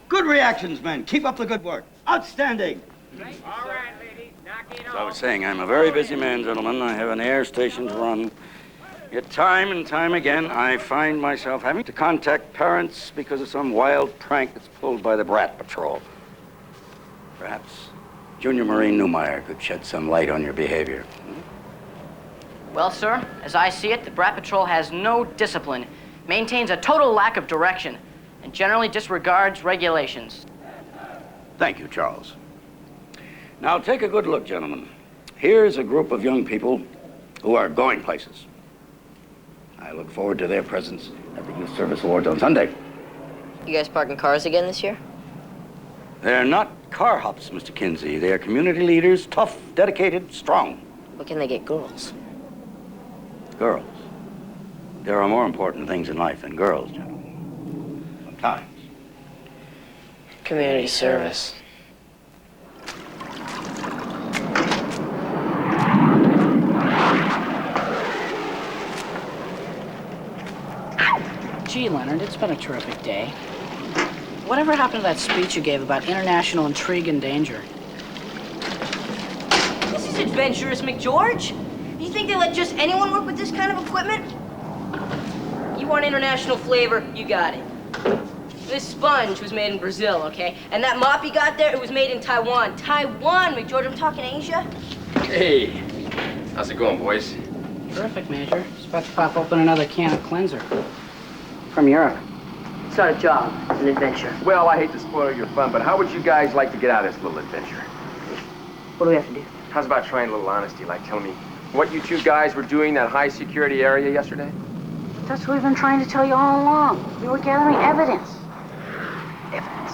Good reactions, men. Keep up the good work. Outstanding. All right, ladies, knock it As I was saying, I'm a very busy man, gentlemen. I have an air station to run. Yet time and time again, I find myself having to contact parents because of some wild prank that's pulled by the B.R.A.T patrol. Perhaps Junior Marine Newmeyer could shed some light on your behavior. Well, sir, as I see it, the B.R.A.T patrol has no discipline, maintains a total lack of direction, and generally disregards regulations. Thank you, Charles. Now, take a good look, gentlemen. Here's a group of young people who are going places. I look forward to their presence at the Youth Service Awards on Sunday. You guys parking cars again this year? They're not car hops, Mr. Kinsey. They are community leaders, tough, dedicated, strong. But can they get girls? Girls. There are more important things in life than girls, gentlemen. Sometimes. Community service. Gee, Leonard, it's been a terrific day. Whatever happened to that speech you gave about international intrigue and danger? This is adventurous, McGeorge. You think they let just anyone work with this kind of equipment? You want international flavor? You got it. This sponge was made in Brazil, okay? And that mop you got there, it was made in Taiwan. Taiwan, McGeorge, I'm talking Asia. Hey, how's it going, boys? Terrific, Major. Just about to pop open another can of cleanser. From Europe. It's not a job, it's an adventure. Well, I hate to spoil your fun, but how would you guys like to get out of this little adventure? What do we have to do? How's about trying a little honesty, like telling me what you two guys were doing in that high-security area yesterday? That's what we've been trying to tell you all along. We were gathering evidence. Evidence?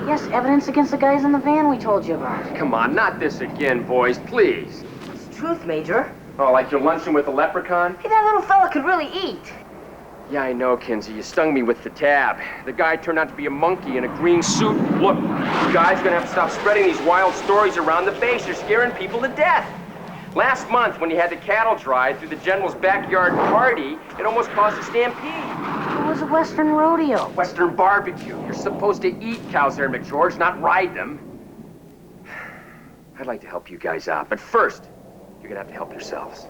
Yes, evidence against the guys in the van we told you about. Come on, not this again, boys, please. It's the truth, Major. Oh, like your luncheon with a leprechaun? Hey, that little fella could really eat. Yeah, I know, Kinsey. You stung me with the tab. The guy turned out to be a monkey in a green suit. Look, you guys are gonna have to stop spreading these wild stories around the base. You're scaring people to death. Last month, when you had the cattle drive through the general's backyard party, it almost caused a stampede. It was a Western rodeo. Western barbecue. You're supposed to eat cows there, McGeorge, not ride them. I'd like to help you guys out, but first, you're gonna have to help yourselves.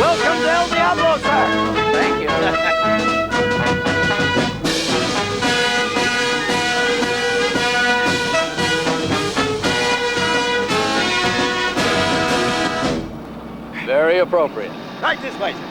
Welcome to El Diablo, sir. Thank you. Very appropriate. Right this way, sir.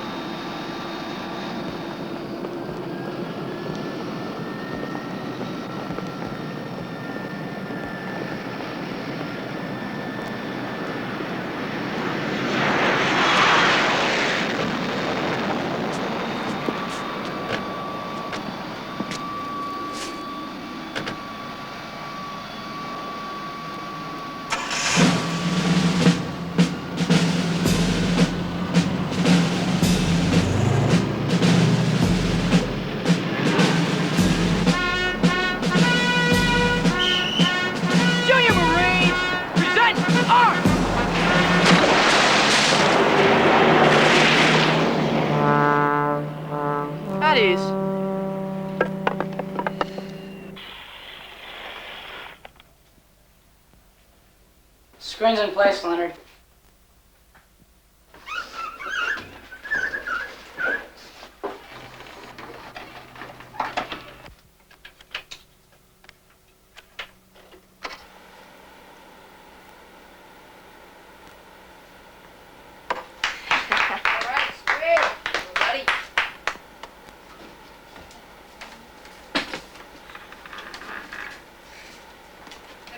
Screen's in place, Leonard.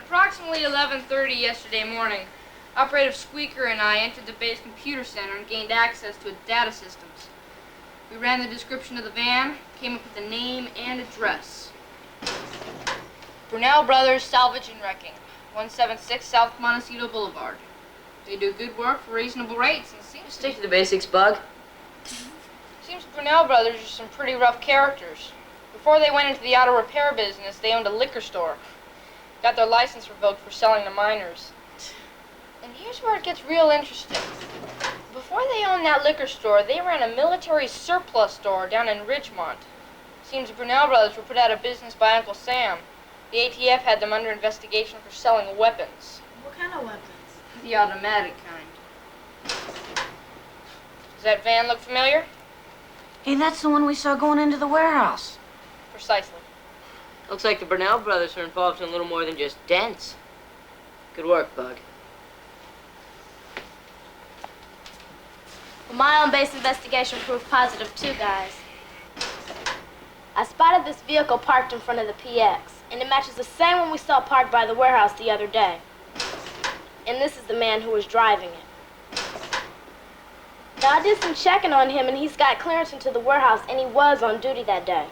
Approximately 11:30 yesterday morning, Operative Squeaker and I entered the base computer center and gained access to its data systems. We ran the description of the van, came up with the name and address. Brunel Brothers Salvage and Wrecking, 176 South Montecito Boulevard. They do good work for reasonable rates and seems Stick to the basics, Bug. Seems Brunel Brothers are some pretty rough characters. Before they went into the auto repair business, they owned a liquor store. Got their license revoked for selling to minors. And here's where it gets real interesting. Before they owned that liquor store, they ran a military surplus store down in Ridgemont. Seems Brunel Brothers were put out of business by Uncle Sam. The ATF had them under investigation for selling weapons. What kind of weapons? The automatic kind. Does that van look familiar? Hey, that's the one we saw going into the warehouse. Precisely. Looks like the Brunel brothers are involved in a little more than just dents. Good work, Bug. Well, my own base investigation proved positive too, guys. I spotted this vehicle parked in front of the PX, and it matches the same one we saw parked by the warehouse the other day. And this is the man who was driving it. Now, I did some checking on him, and he's got clearance into the warehouse, and he was on duty that day.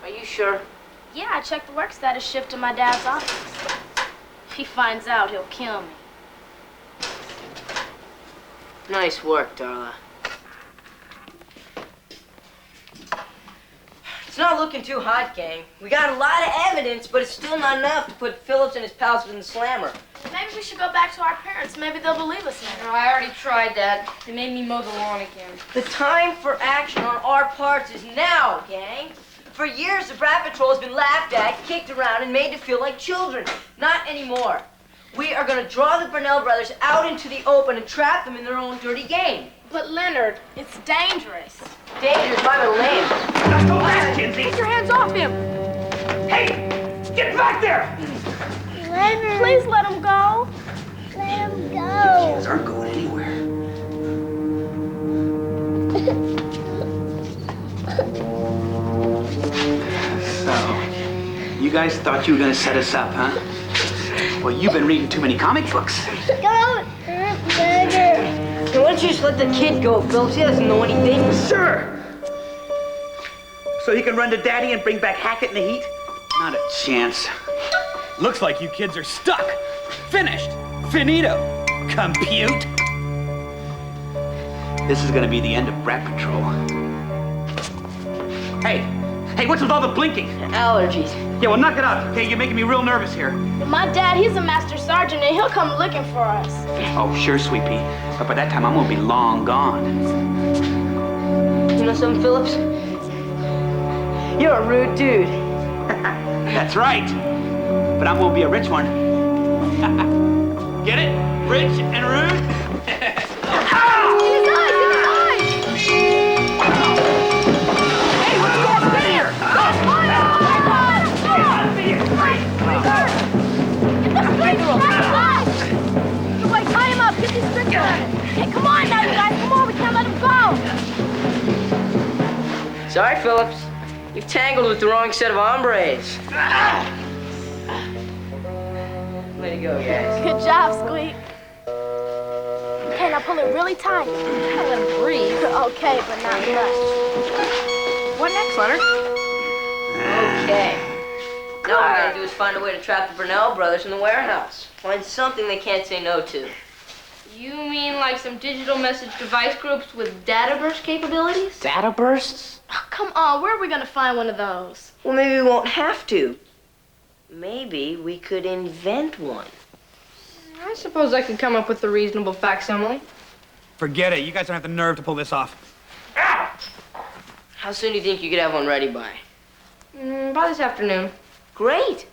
Are you sure? Yeah, I checked the work status shift in my dad's office. If he finds out, he'll kill me. Nice work, Darla. It's not looking too hot, gang. We got a lot of evidence, but it's still not enough to put Phillips and his pals in the slammer. Maybe we should go back to our parents. Maybe they'll believe us now. No, I already tried that. They made me mow the lawn again. The time for action on our parts is now, gang. For years, the Brat Patrol has been laughed at, kicked around, and made to feel like children. Not anymore. We are going to draw the Burnell brothers out into the open and trap them in their own dirty game. But, Leonard, it's dangerous. Dangerous by the name. Let's go fast, Kinsey. Get your hands off him. Hey, get back there. Leonard. Please let him go. Let him go. Kids aren't going anywhere. So, you guys thought you were going to set us up, huh? Well, you've been reading too many comic books. Don't hurt Leonard. Hey, why don't you just let the kid go, Phillips? He doesn't know anything. Sure. So he can run to Daddy and bring back Hackett in the heat? Not a chance. Looks like you kids are stuck. Finished. Finito. Compute. This is gonna be the end of Brat Patrol. Hey, what's with all the blinking? Allergies. Yeah, well, knock it out, okay? You're making me real nervous here. But my dad, he's a master sergeant, and he'll come looking for us. Oh, sure, Sweet Pea. But by that time, I'm gonna be long gone. You know something, Phillips? You're a rude dude. That's right. But I'm gonna be a rich one. Get it? Rich and rude? Wait, tie him up. Get these strips on him. Hey, come on now, you guys. Come on, we can't let him go. Sorry, Phillips. You've tangled with the wrong set of hombres. Way to go, guys. Good job, Squeak. Okay, now pull it really tight. Let him breathe. Okay, but not much. What next, Leonard? Okay. Now what we gotta do is find a way to trap the Burnell brothers in the warehouse. Find something they can't say no to. You mean like some digital message device groups with data burst capabilities? Data bursts? Oh, come on, where are we gonna find one of those? Well, maybe we won't have to. Maybe we could invent one. I suppose I could come up with a reasonable facsimile. Forget it. You guys don't have the nerve to pull this off. How soon do you think you could have one ready by? By this afternoon. Great.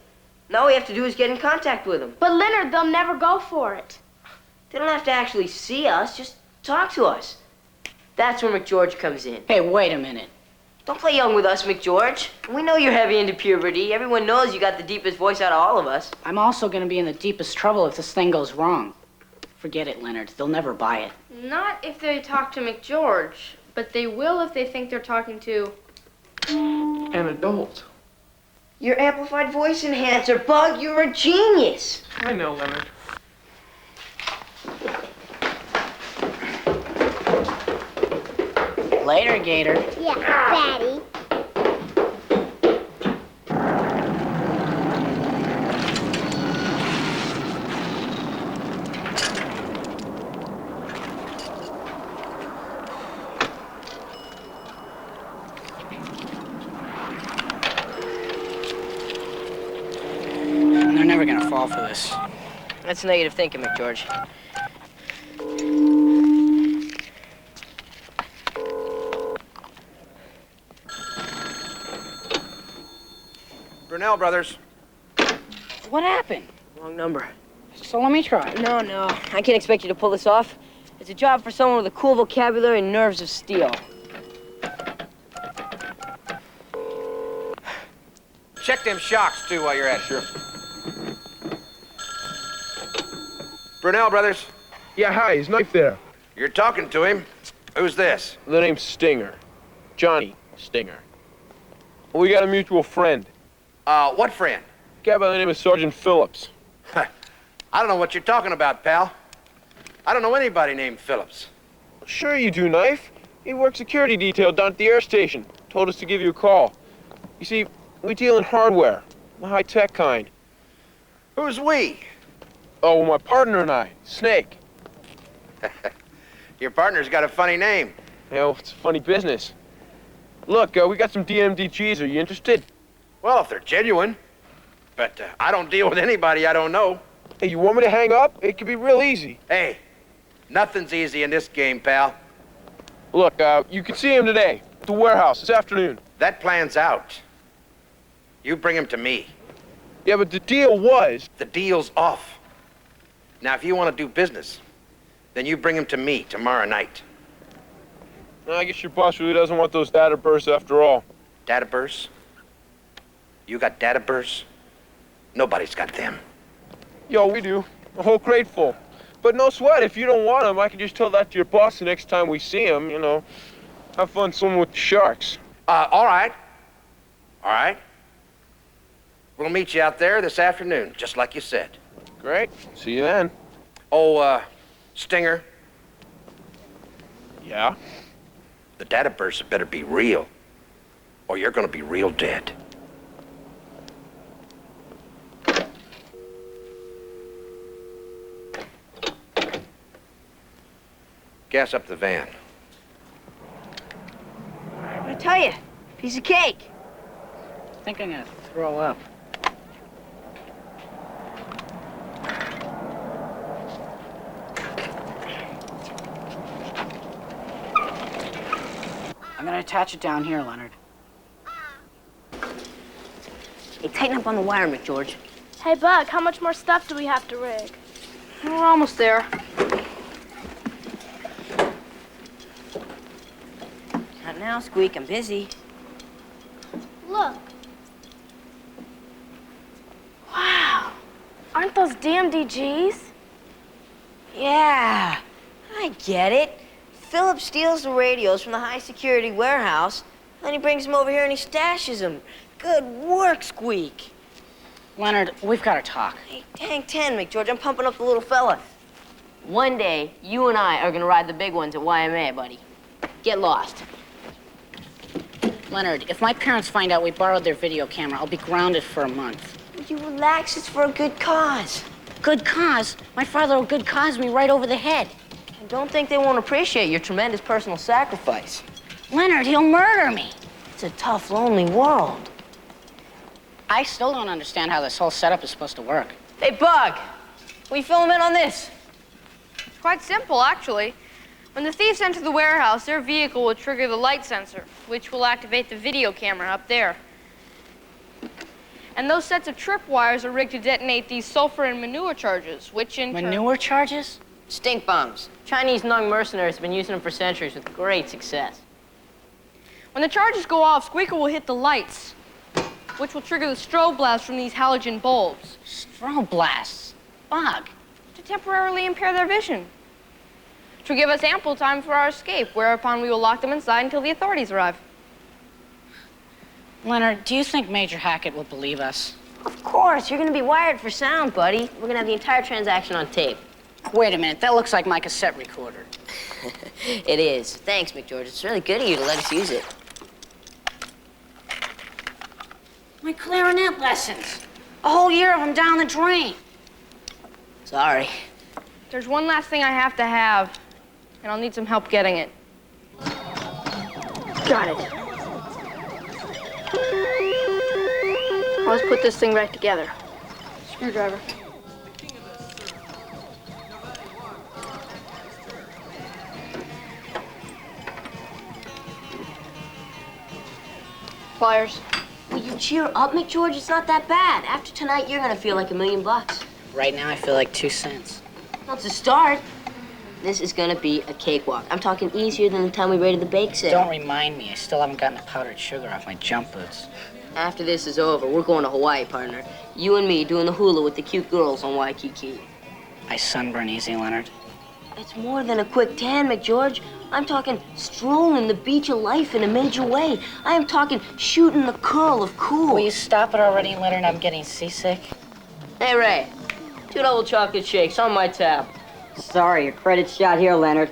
Now all we have to do is get in contact with them. But Leonard, they'll never go for it. They don't have to actually see us, just talk to us. That's where McGeorge comes in. Hey, wait a minute. Don't play young with us, McGeorge. We know you're heavy into puberty. Everyone knows you got the deepest voice out of all of us. I'm also going to be in the deepest trouble if this thing goes wrong. Forget it, Leonard. They'll never buy it. Not if they talk to McGeorge, but they will if they think they're talking to An adult. Your amplified voice enhancer, Bug, you're a genius. I know, Leonard. Later, Gator. Yeah, Daddy. They're never going to fall for this. That's negative thinking, McGeorge. Burnell brothers. What happened? Wrong number. So let me try. No, I can't expect you to pull this off. It's a job for someone with a cool vocabulary and nerves of steel. Check them shocks, too, while you're at it. Sure. Burnell brothers. Yeah, hi, he's not there. You're talking to him. Who's this? The name's Stinger. Johnny Stinger. We got a mutual friend. What friend? A guy by the name of Sergeant Phillips. I don't know what you're talking about, pal. I don't know anybody named Phillips. Sure you do, Knife. He works security detail down at the air station. Told us to give you a call. You see, we deal in hardware, the high-tech kind. Who's we? Oh, my partner and I, Snake. Your partner's got a funny name. Hell, it's funny business. Look, we got some DMDGs. Are you interested? Well, if they're genuine. But I don't deal with anybody I don't know. Hey, you want me to hang up? It could be real easy. Hey, nothing's easy in this game, pal. Look, you can see him today at the warehouse this afternoon. That plan's out. You bring him to me. Yeah, but the deal was... The deal's off. Now, if you want to do business, then you bring him to me tomorrow night. I guess your boss really doesn't want those data bursts after all. Data bursts? You got data bursts? Nobody's got them. Yo, we do. A whole crate full. But no sweat, if you don't want them, I can just tell that to your boss the next time we see him, you know. Have fun swimming with the sharks. All right. All right. We'll meet you out there this afternoon, just like you said. Great. See you then. Oh, Stinger. Yeah? The data bursts better be real, or you're gonna be real dead. Gas up the van. I tell you, piece of cake. I think I'm gonna throw up. I'm gonna attach it down here, Leonard. Hey, tighten up on the wire, McGeorge. Hey, Bug, how much more stuff do we have to rig? We're almost there. Not now, Squeak. I'm busy. Look. Wow. Aren't those DMDGs? Yeah, I get it. Philip steals the radios from the high-security warehouse, then he brings them over here and he stashes them. Good work, Squeak. Leonard, we've got to talk. Hey, tank 10, McGeorge. I'm pumping up the little fella. One day, you and I are gonna ride the big ones at YMA, buddy. Get lost. Leonard, if my parents find out we borrowed their video camera, I'll be grounded for a month. Would you relax? It's for a good cause. Good cause? My father will good cause me right over the head. I don't think they won't appreciate your tremendous personal sacrifice. Leonard, he'll murder me. It's a tough, lonely world. I still don't understand how this whole setup is supposed to work. Hey, Bug, will you fill him in on this? It's quite simple, actually. When the thieves enter the warehouse, their vehicle will trigger the light sensor, which will activate the video camera up there. And those sets of tripwires are rigged to detonate these sulfur and manure charges, which in turn... Manure charges? Stink bombs. Chinese Hmong mercenaries have been using them for centuries with great success. When the charges go off, Squeaker will hit the lights, which will trigger the strobe blast from these halogen bulbs. Strobe blasts? Bug. To temporarily impair their vision. To give us ample time for our escape, whereupon we will lock them inside until the authorities arrive. Leonard, do you think Major Hackett will believe us? Of course. You're going to be wired for sound, buddy. We're going to have the entire transaction on tape. Wait a minute. That looks like my cassette recorder. It is. Thanks, McGeorge. It's really good of you to let us use it. My clarinet lessons. A whole year of them down the drain. Sorry. There's one last thing I have to have, and I'll need some help getting it. Got it. Let's put this thing back together. Screwdriver. Pliers. Will you cheer up, McGeorge? It's not that bad. After tonight, you're gonna feel like $1 million. Right now, I feel like 2 cents. Well, it's a start. This is gonna be a cakewalk. I'm talking easier than the time we raided the bake sale. Don't remind me. I still haven't gotten the powdered sugar off my jump boots. After this is over, we're going to Hawaii, partner. You and me doing the hula with the cute girls on Waikiki. I sunburn easy, Leonard. It's more than a quick tan, McGeorge. I'm talking strolling the beach of life in a major way. I am talking shooting the curl of cool. Will you stop it already, Leonard? I'm getting seasick. Hey, Ray. 2 double chocolate shakes on my tab. Sorry, your credit's shot here, Leonard.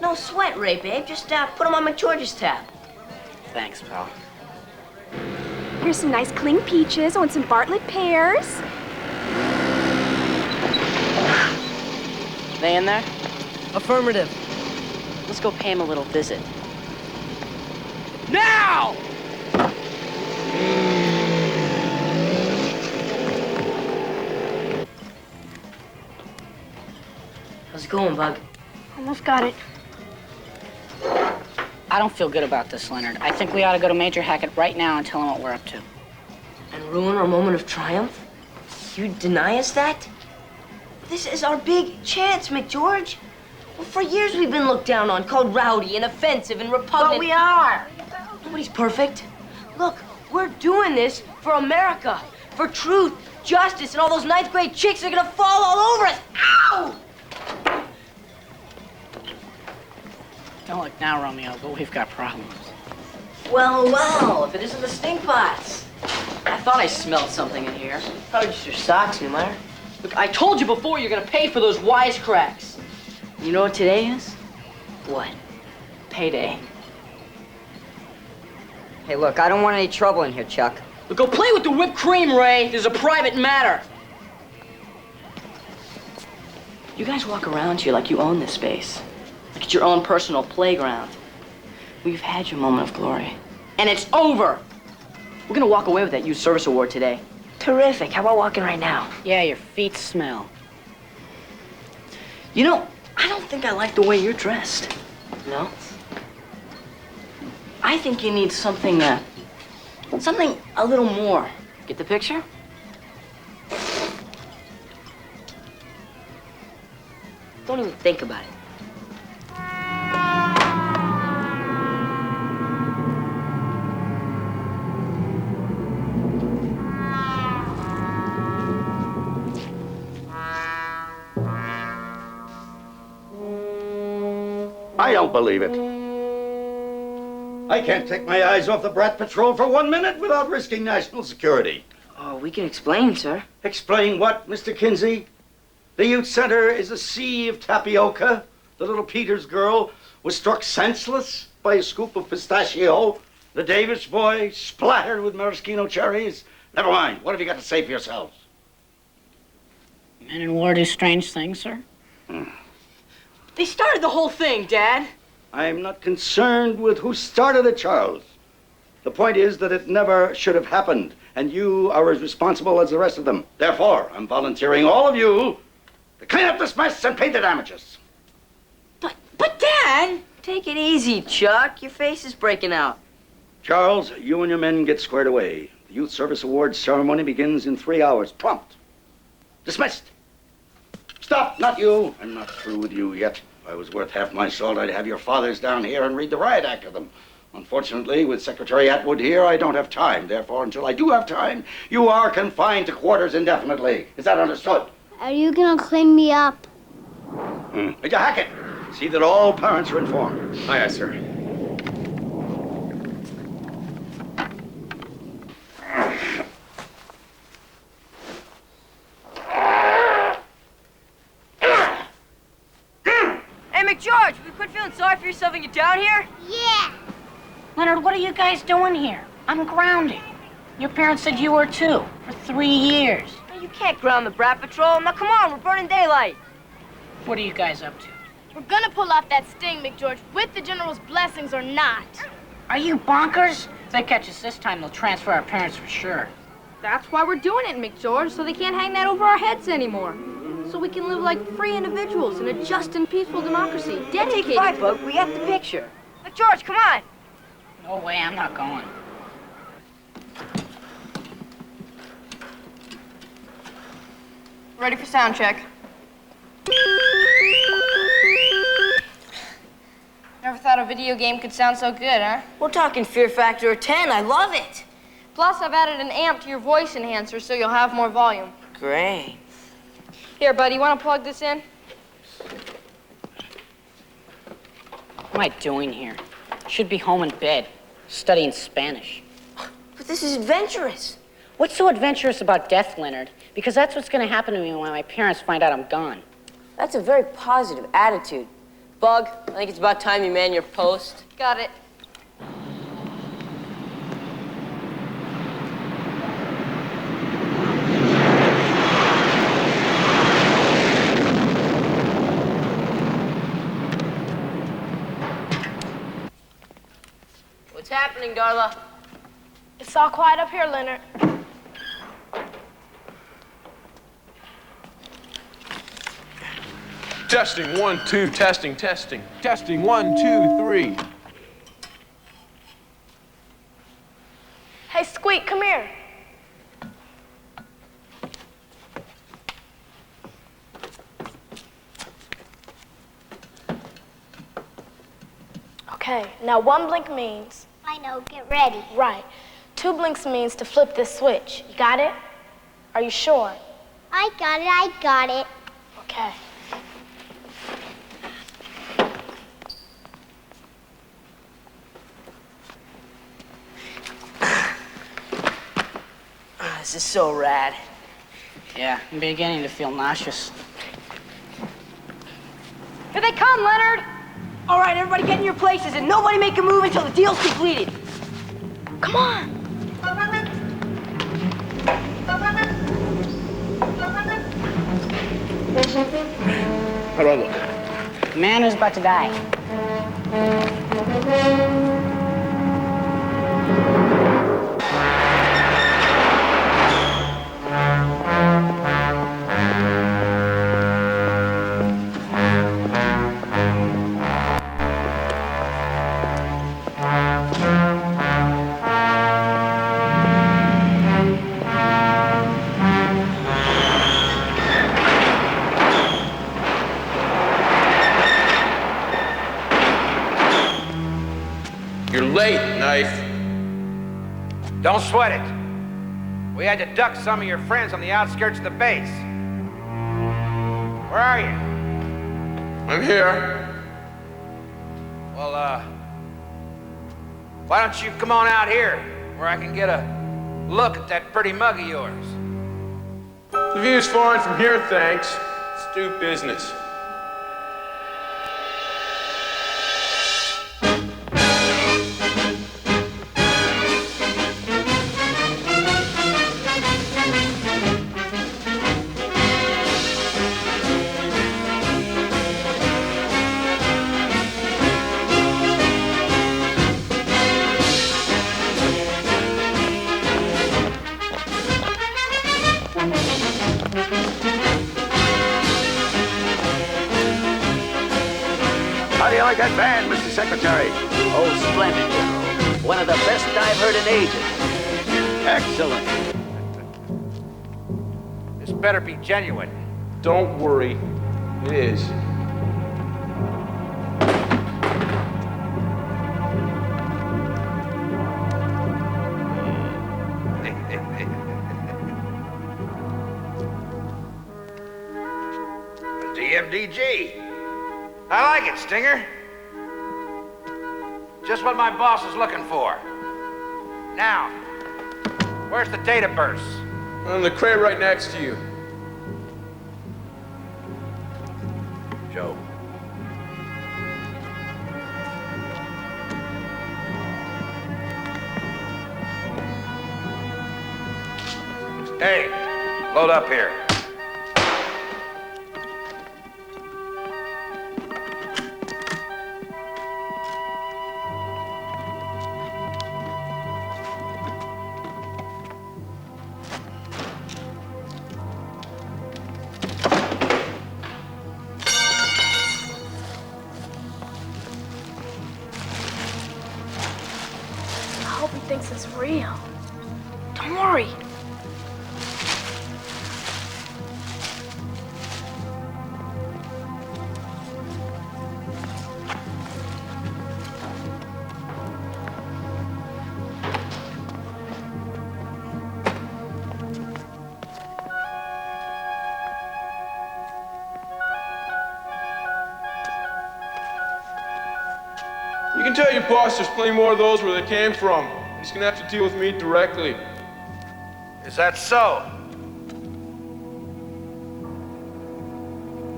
No sweat, Ray, babe. Just put them on McGeorge's tab. Thanks, pal. Here's some nice cling peaches and some Bartlett pears. They in there? Affirmative. Let's go pay him a little visit. Now! How's it going, Bug? Almost got it. I don't feel good about this, Leonard. I think we ought to go to Major Hackett right now and tell him what we're up to. And ruin our moment of triumph? You deny us that? This is our big chance, McGeorge. Well, for years we've been looked down on, called rowdy and offensive and repugnant. But we are. Nobody's perfect. Look, we're doing this for America, for truth, justice, and all those ninth grade chicks are gonna fall all over us. Ow! Don't look now, Romeo, but we've got problems. Well, well, if it isn't the stink pots. I thought I smelled something in here. Probably just your socks, Newmeyer. Look, I told you before you're gonna pay for those wisecracks. You know what today is? What? Payday. Hey, look, I don't want any trouble in here, Chuck. Look, go play with the whipped cream, Ray. There's a private matter. You guys walk around here like you own this space. Like it's your own personal playground. We've had your moment of glory. And it's over. We're gonna walk away with that youth service award today. Terrific. How about walking right now? Yeah, your feet smell. You know, I don't think I like the way you're dressed. No? I think you need something, something a little more. Get the picture? Don't even think about it. I don't believe it. I can't take my eyes off the B.R.A.T patrol for 1 minute without risking national security. Oh, we can explain, sir. Explain what, Mr. Kinsey? The youth center is a sea of tapioca. The little Peters girl was struck senseless by a scoop of pistachio. The Davis boy splattered with maraschino cherries. Never mind. What have you got to say for yourselves? Men in war do strange things, sir. They started the whole thing, Dad. I'm not concerned with who started it, Charles. The point is that it never should have happened, and you are as responsible as the rest of them. Therefore, I'm volunteering all of you to clean up this mess and pay the damages. But Dad! Take it easy, Chuck. Your face is breaking out. Charles, you and your men get squared away. The Youth Service Awards ceremony begins in 3 hours, prompt. Dismissed. Stop, not you. I'm not through with you yet. If I was worth half my salt, I'd have your fathers down here and read the riot act of them. Unfortunately, with Secretary Atwood here, I don't have time. Therefore, until I do have time, you are confined to quarters indefinitely. Is that understood? Are you gonna clean me up? Major Hackett, see that all parents are informed. Aye, aye, sir. George, will you quit feeling sorry for yourself and get down here? Yeah. Leonard, what are you guys doing here? I'm grounded. Your parents said you were too, for 3 years. You can't ground the B.R.A.T patrol. Now, come on, we're burning daylight. What are you guys up to? We're gonna pull off that sting, McGeorge, with the General's blessings or not. Are you bonkers? If they catch us this time, they'll transfer our parents for sure. That's why we're doing it, McGeorge, so they can't hang that over our heads anymore. So we can live like free individuals in a just and peaceful democracy. Dedicated. Take 5, Bug. We got the picture. McGeorge, come on. No way, I'm not going. Ready for sound check. Never thought a video game could sound so good, huh? We're talking Fear Factor of 10. I love it. Plus, I've added an amp to your voice enhancer so you'll have more volume. Great. Here, buddy, you want to plug this in? What am I doing here? I should be home in bed, studying Spanish. But this is adventurous. What's so adventurous about death, Leonard? Because that's what's going to happen to me when my parents find out I'm gone. That's a very positive attitude. Bug, I think it's about time you man your post. Got it. What's happening, Darla? It's all quiet up here, Leonard. Testing, 1, 2, testing, testing. Testing, 1, 2, 3. Hey, Squeak, come here. Okay, now 1 blink means... I know, get ready. Right. 2 blinks means to flip this switch. You got it? Are you sure? I got it. Okay. This is so rad. Yeah, I'm beginning to feel nauseous. Here they come, Leonard! All right, everybody get in your places and nobody make a move until the deal's completed. Come on. How do I look? The man who's about to die. You're late, Knife. Don't sweat it. We had to duck some of your friends on the outskirts of the base. Where are you? I'm here. Well, why don't you come on out here where I can get a look at that pretty mug of yours? The view's fine from here, thanks. Let's do business. How do you like that band, Mr. Secretary? Oh, splendid, General. One of the best I've heard in ages. Excellent. This better be genuine. Don't worry. It is. DMDG. I like it, Stinger. Just what my boss is looking for. Now, where's the data burst? On the crate right next to you. Joe. Hey, load up here. I hope he thinks it's real. Don't worry. can tell your boss there's plenty more of those where they came from. He's gonna have to deal with me directly. Is that so?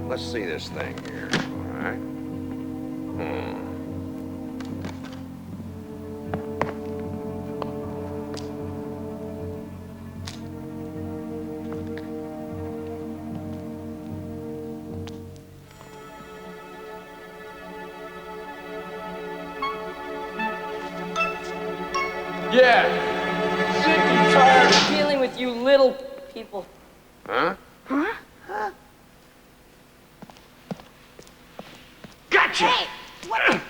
Let's see this thing here, all right? Yeah. Sick and tired of dealing with you little people. Huh? Huh? Gotcha! Hey, what the?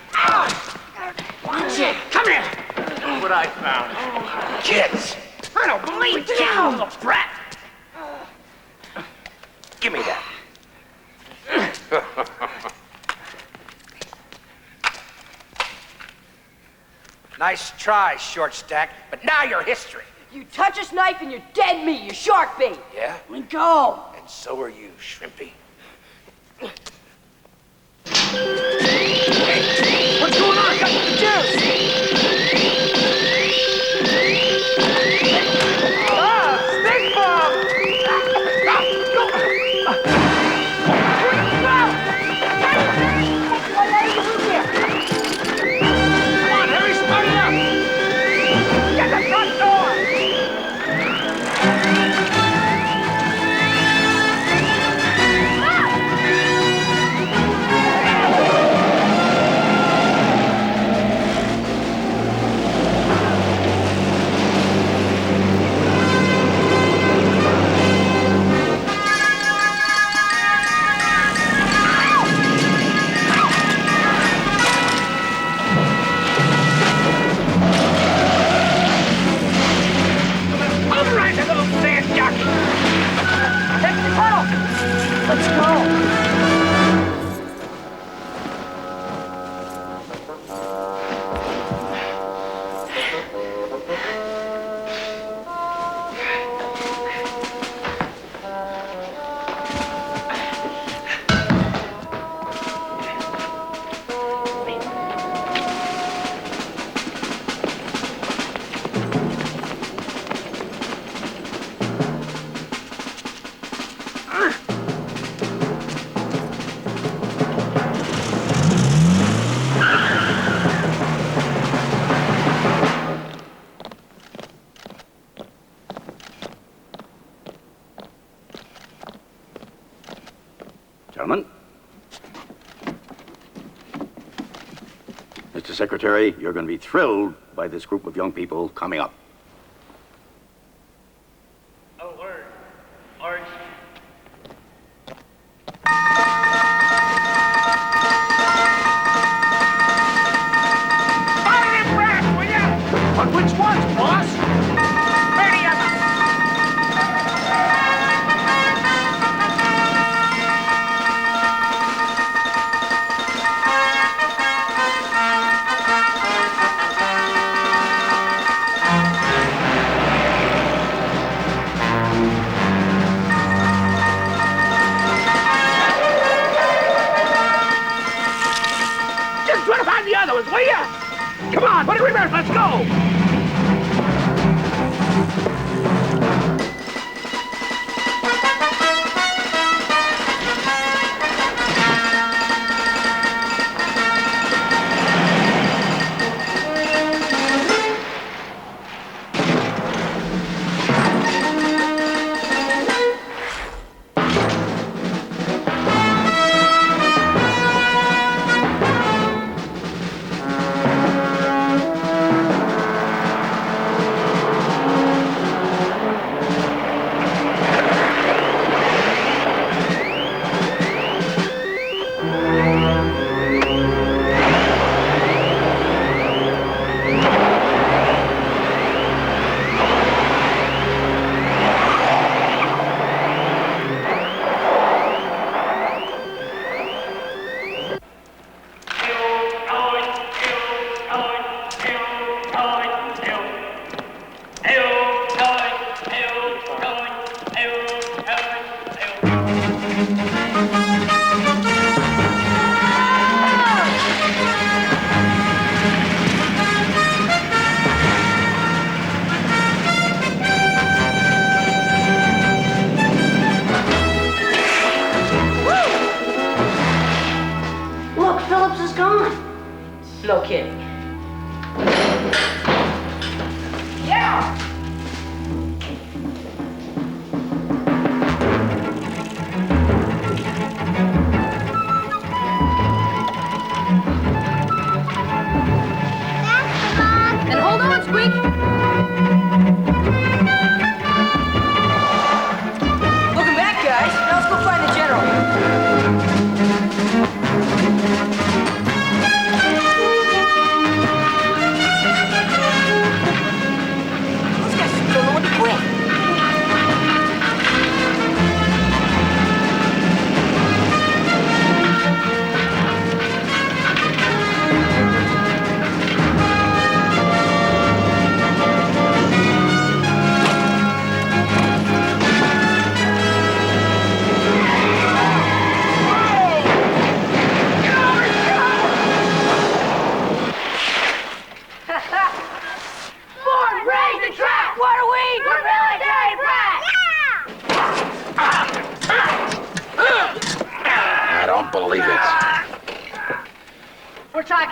Watch it! Come here! Look what I found. Kids! I don't believe it, you little brat. Give me that. Nice try, short stack, but now you're history. You touch this knife and you're dead meat. You're shark bait. Yeah? Let go. And so are you, Shrimpy. Hey, what's going on? I got the juice. Stink bomb! Come on, hurry, start it up! Get the front door! Let's go! Gentlemen. Mr. Secretary, you're going to be thrilled by this group of young people coming up. Alert. Arch. Fire them rats, will ya? But which ones, boss? 30 of them. Try to find the other ones, will ya? Come on, put it in reverse, let's go!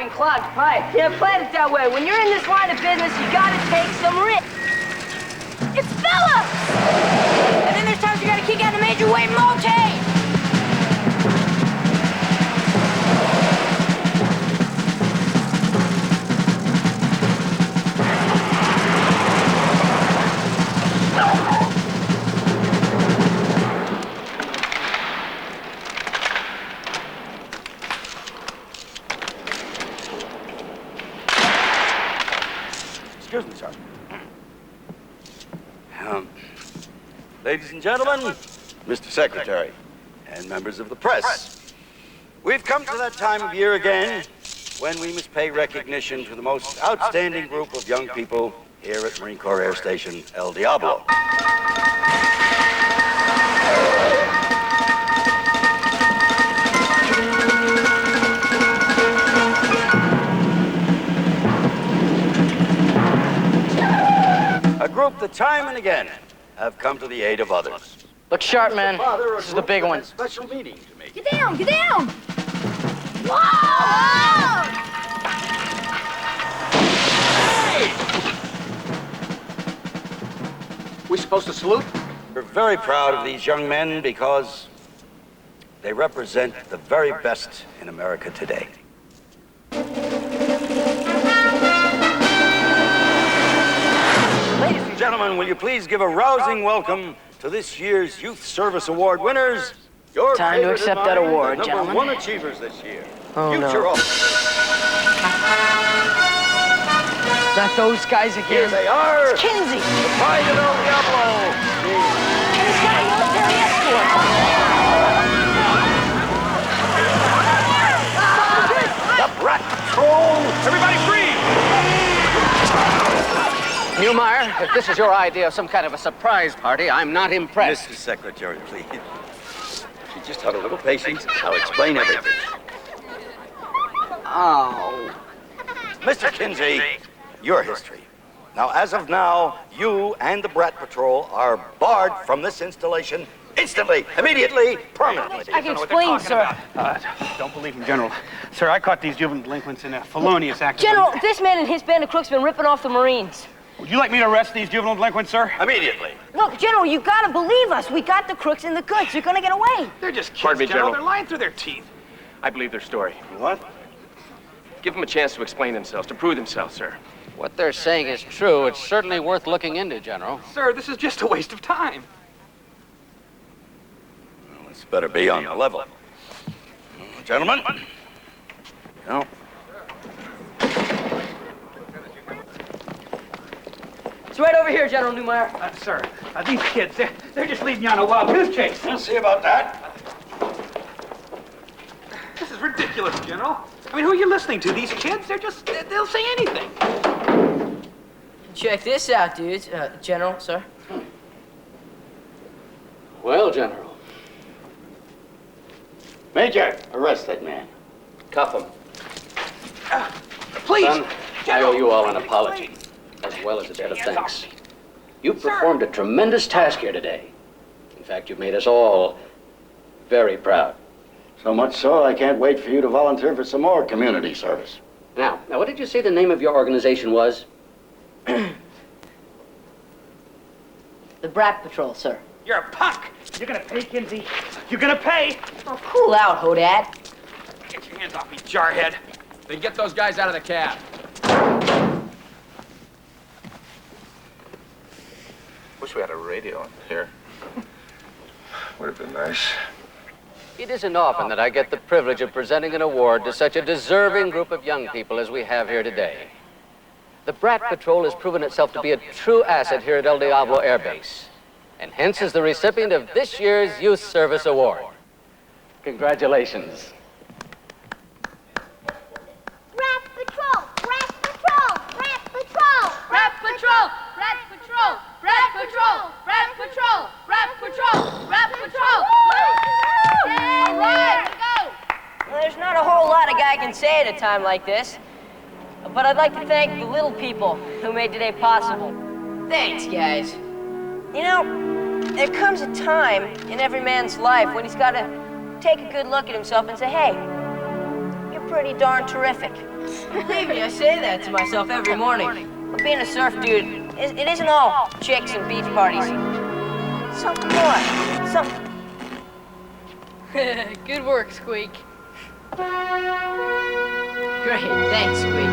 driving clogged pipes. Yeah, plan it that way. When you're in this line of business, you gotta take some risks. It's Phillips! And then there's times you gotta kick out a major weight multi! Excuse me, Sergeant. Ladies and gentlemen, Mr. Secretary, and members of the press, we've come to that time of year again when we must pay recognition to the most outstanding group of young people here at Marine Corps Air Station El Diablo. A group that time and again have come to the aid of others. Look sharp, man. This is the big one. Special meeting to me. Get down! Get down! Whoa! We supposed to salute? We're very proud of these young men because they represent the very best in America today. Ladies and gentlemen, will you please give a rousing welcome to this year's Youth Service Award winners? Your Time to accept that award, number gentlemen. one achievers this year. Oh, Future no. officers. Not those guys Here again. they are. It's Kinsey. The Pride of El Diablo. And he's got a military escort. The B.R.A.T. Patrol. Everybody free. Newmeyer, if this is your idea of some kind of a surprise party, I'm not impressed. Mr. Secretary, please. If you just have a little patience, I'll explain everything. Oh. Mr. Kinsey, your history. Now, as of now, you and the B.R.A.T. Patrol are barred from this installation instantly, immediately, permanently. I can explain, sir. Don't believe him, General. Sir, I caught these juvenile delinquents in a felonious act. General, this man and his band of crooks been ripping off the Marines. Would you like me to arrest these juvenile delinquents, sir? Immediately. Look, General, you gotta believe us. We got the crooks in the goods. They're gonna get away. They're just kids, Pardon me, General. They're lying through their teeth. I believe their story. What? Give them a chance to explain themselves, to prove themselves, sir. What they're saying is true. It's certainly worth looking into, General. Sir, this is just a waste of time. Well, this better be on the level. Gentlemen. No. It's right over here, General Newmeyer. Sir, these kids, they're just leading you on a wild goose chase. We'll see about that. This is ridiculous, General. I mean, who are you listening to? These kids? They'll say anything. Check this out, dudes. General, sir. Well, General. Major, arrest that man. Cuff him. Please. Son, I owe you all an apology, as well as a debt of thanks. You performed a tremendous task here today. In fact, you made us all very proud. So much so, I can't wait for you to volunteer for some more community service. Now, what did you say the name of your organization was? The B.R.A.T. Patrol, sir. You're a punk. You're gonna pay, Kinsey. You're gonna pay. Oh, cool out, Hodad. Get your hands off me, jarhead. Then get those guys out of the cab. Wish we had a radio in here. Would have been nice. It isn't often that I get the privilege of presenting an award to such a deserving group of young people as we have here today. The B.R.A.T. Patrol has proven itself to be a true asset here at El Diablo Air Base, and hence is the recipient of this year's Youth Service Award. Congratulations. B.R.A.T. Patrol! B.R.A.T. Patrol! B.R.A.T. Patrol! B.R.A.T. Patrol! B.R.A.T. Patrol! B.R.A.T. Patrol! B.R.A.T. Patrol! B.R.A.T. Patrol! B.R.A.T. Patrol! All right, let's go! Well, there's not a whole lot a guy can say at a time like this. But I'd like to thank the little people who made today possible. Thanks, guys. You know, there comes a time in every man's life when he's got to take a good look at himself and say, hey, you're pretty darn terrific. Believe me, I say that to myself every morning. But being a surf dude, it isn't all chicks and beach parties. Something more. Something. Good work, Squeak. Great, thanks, Squeak.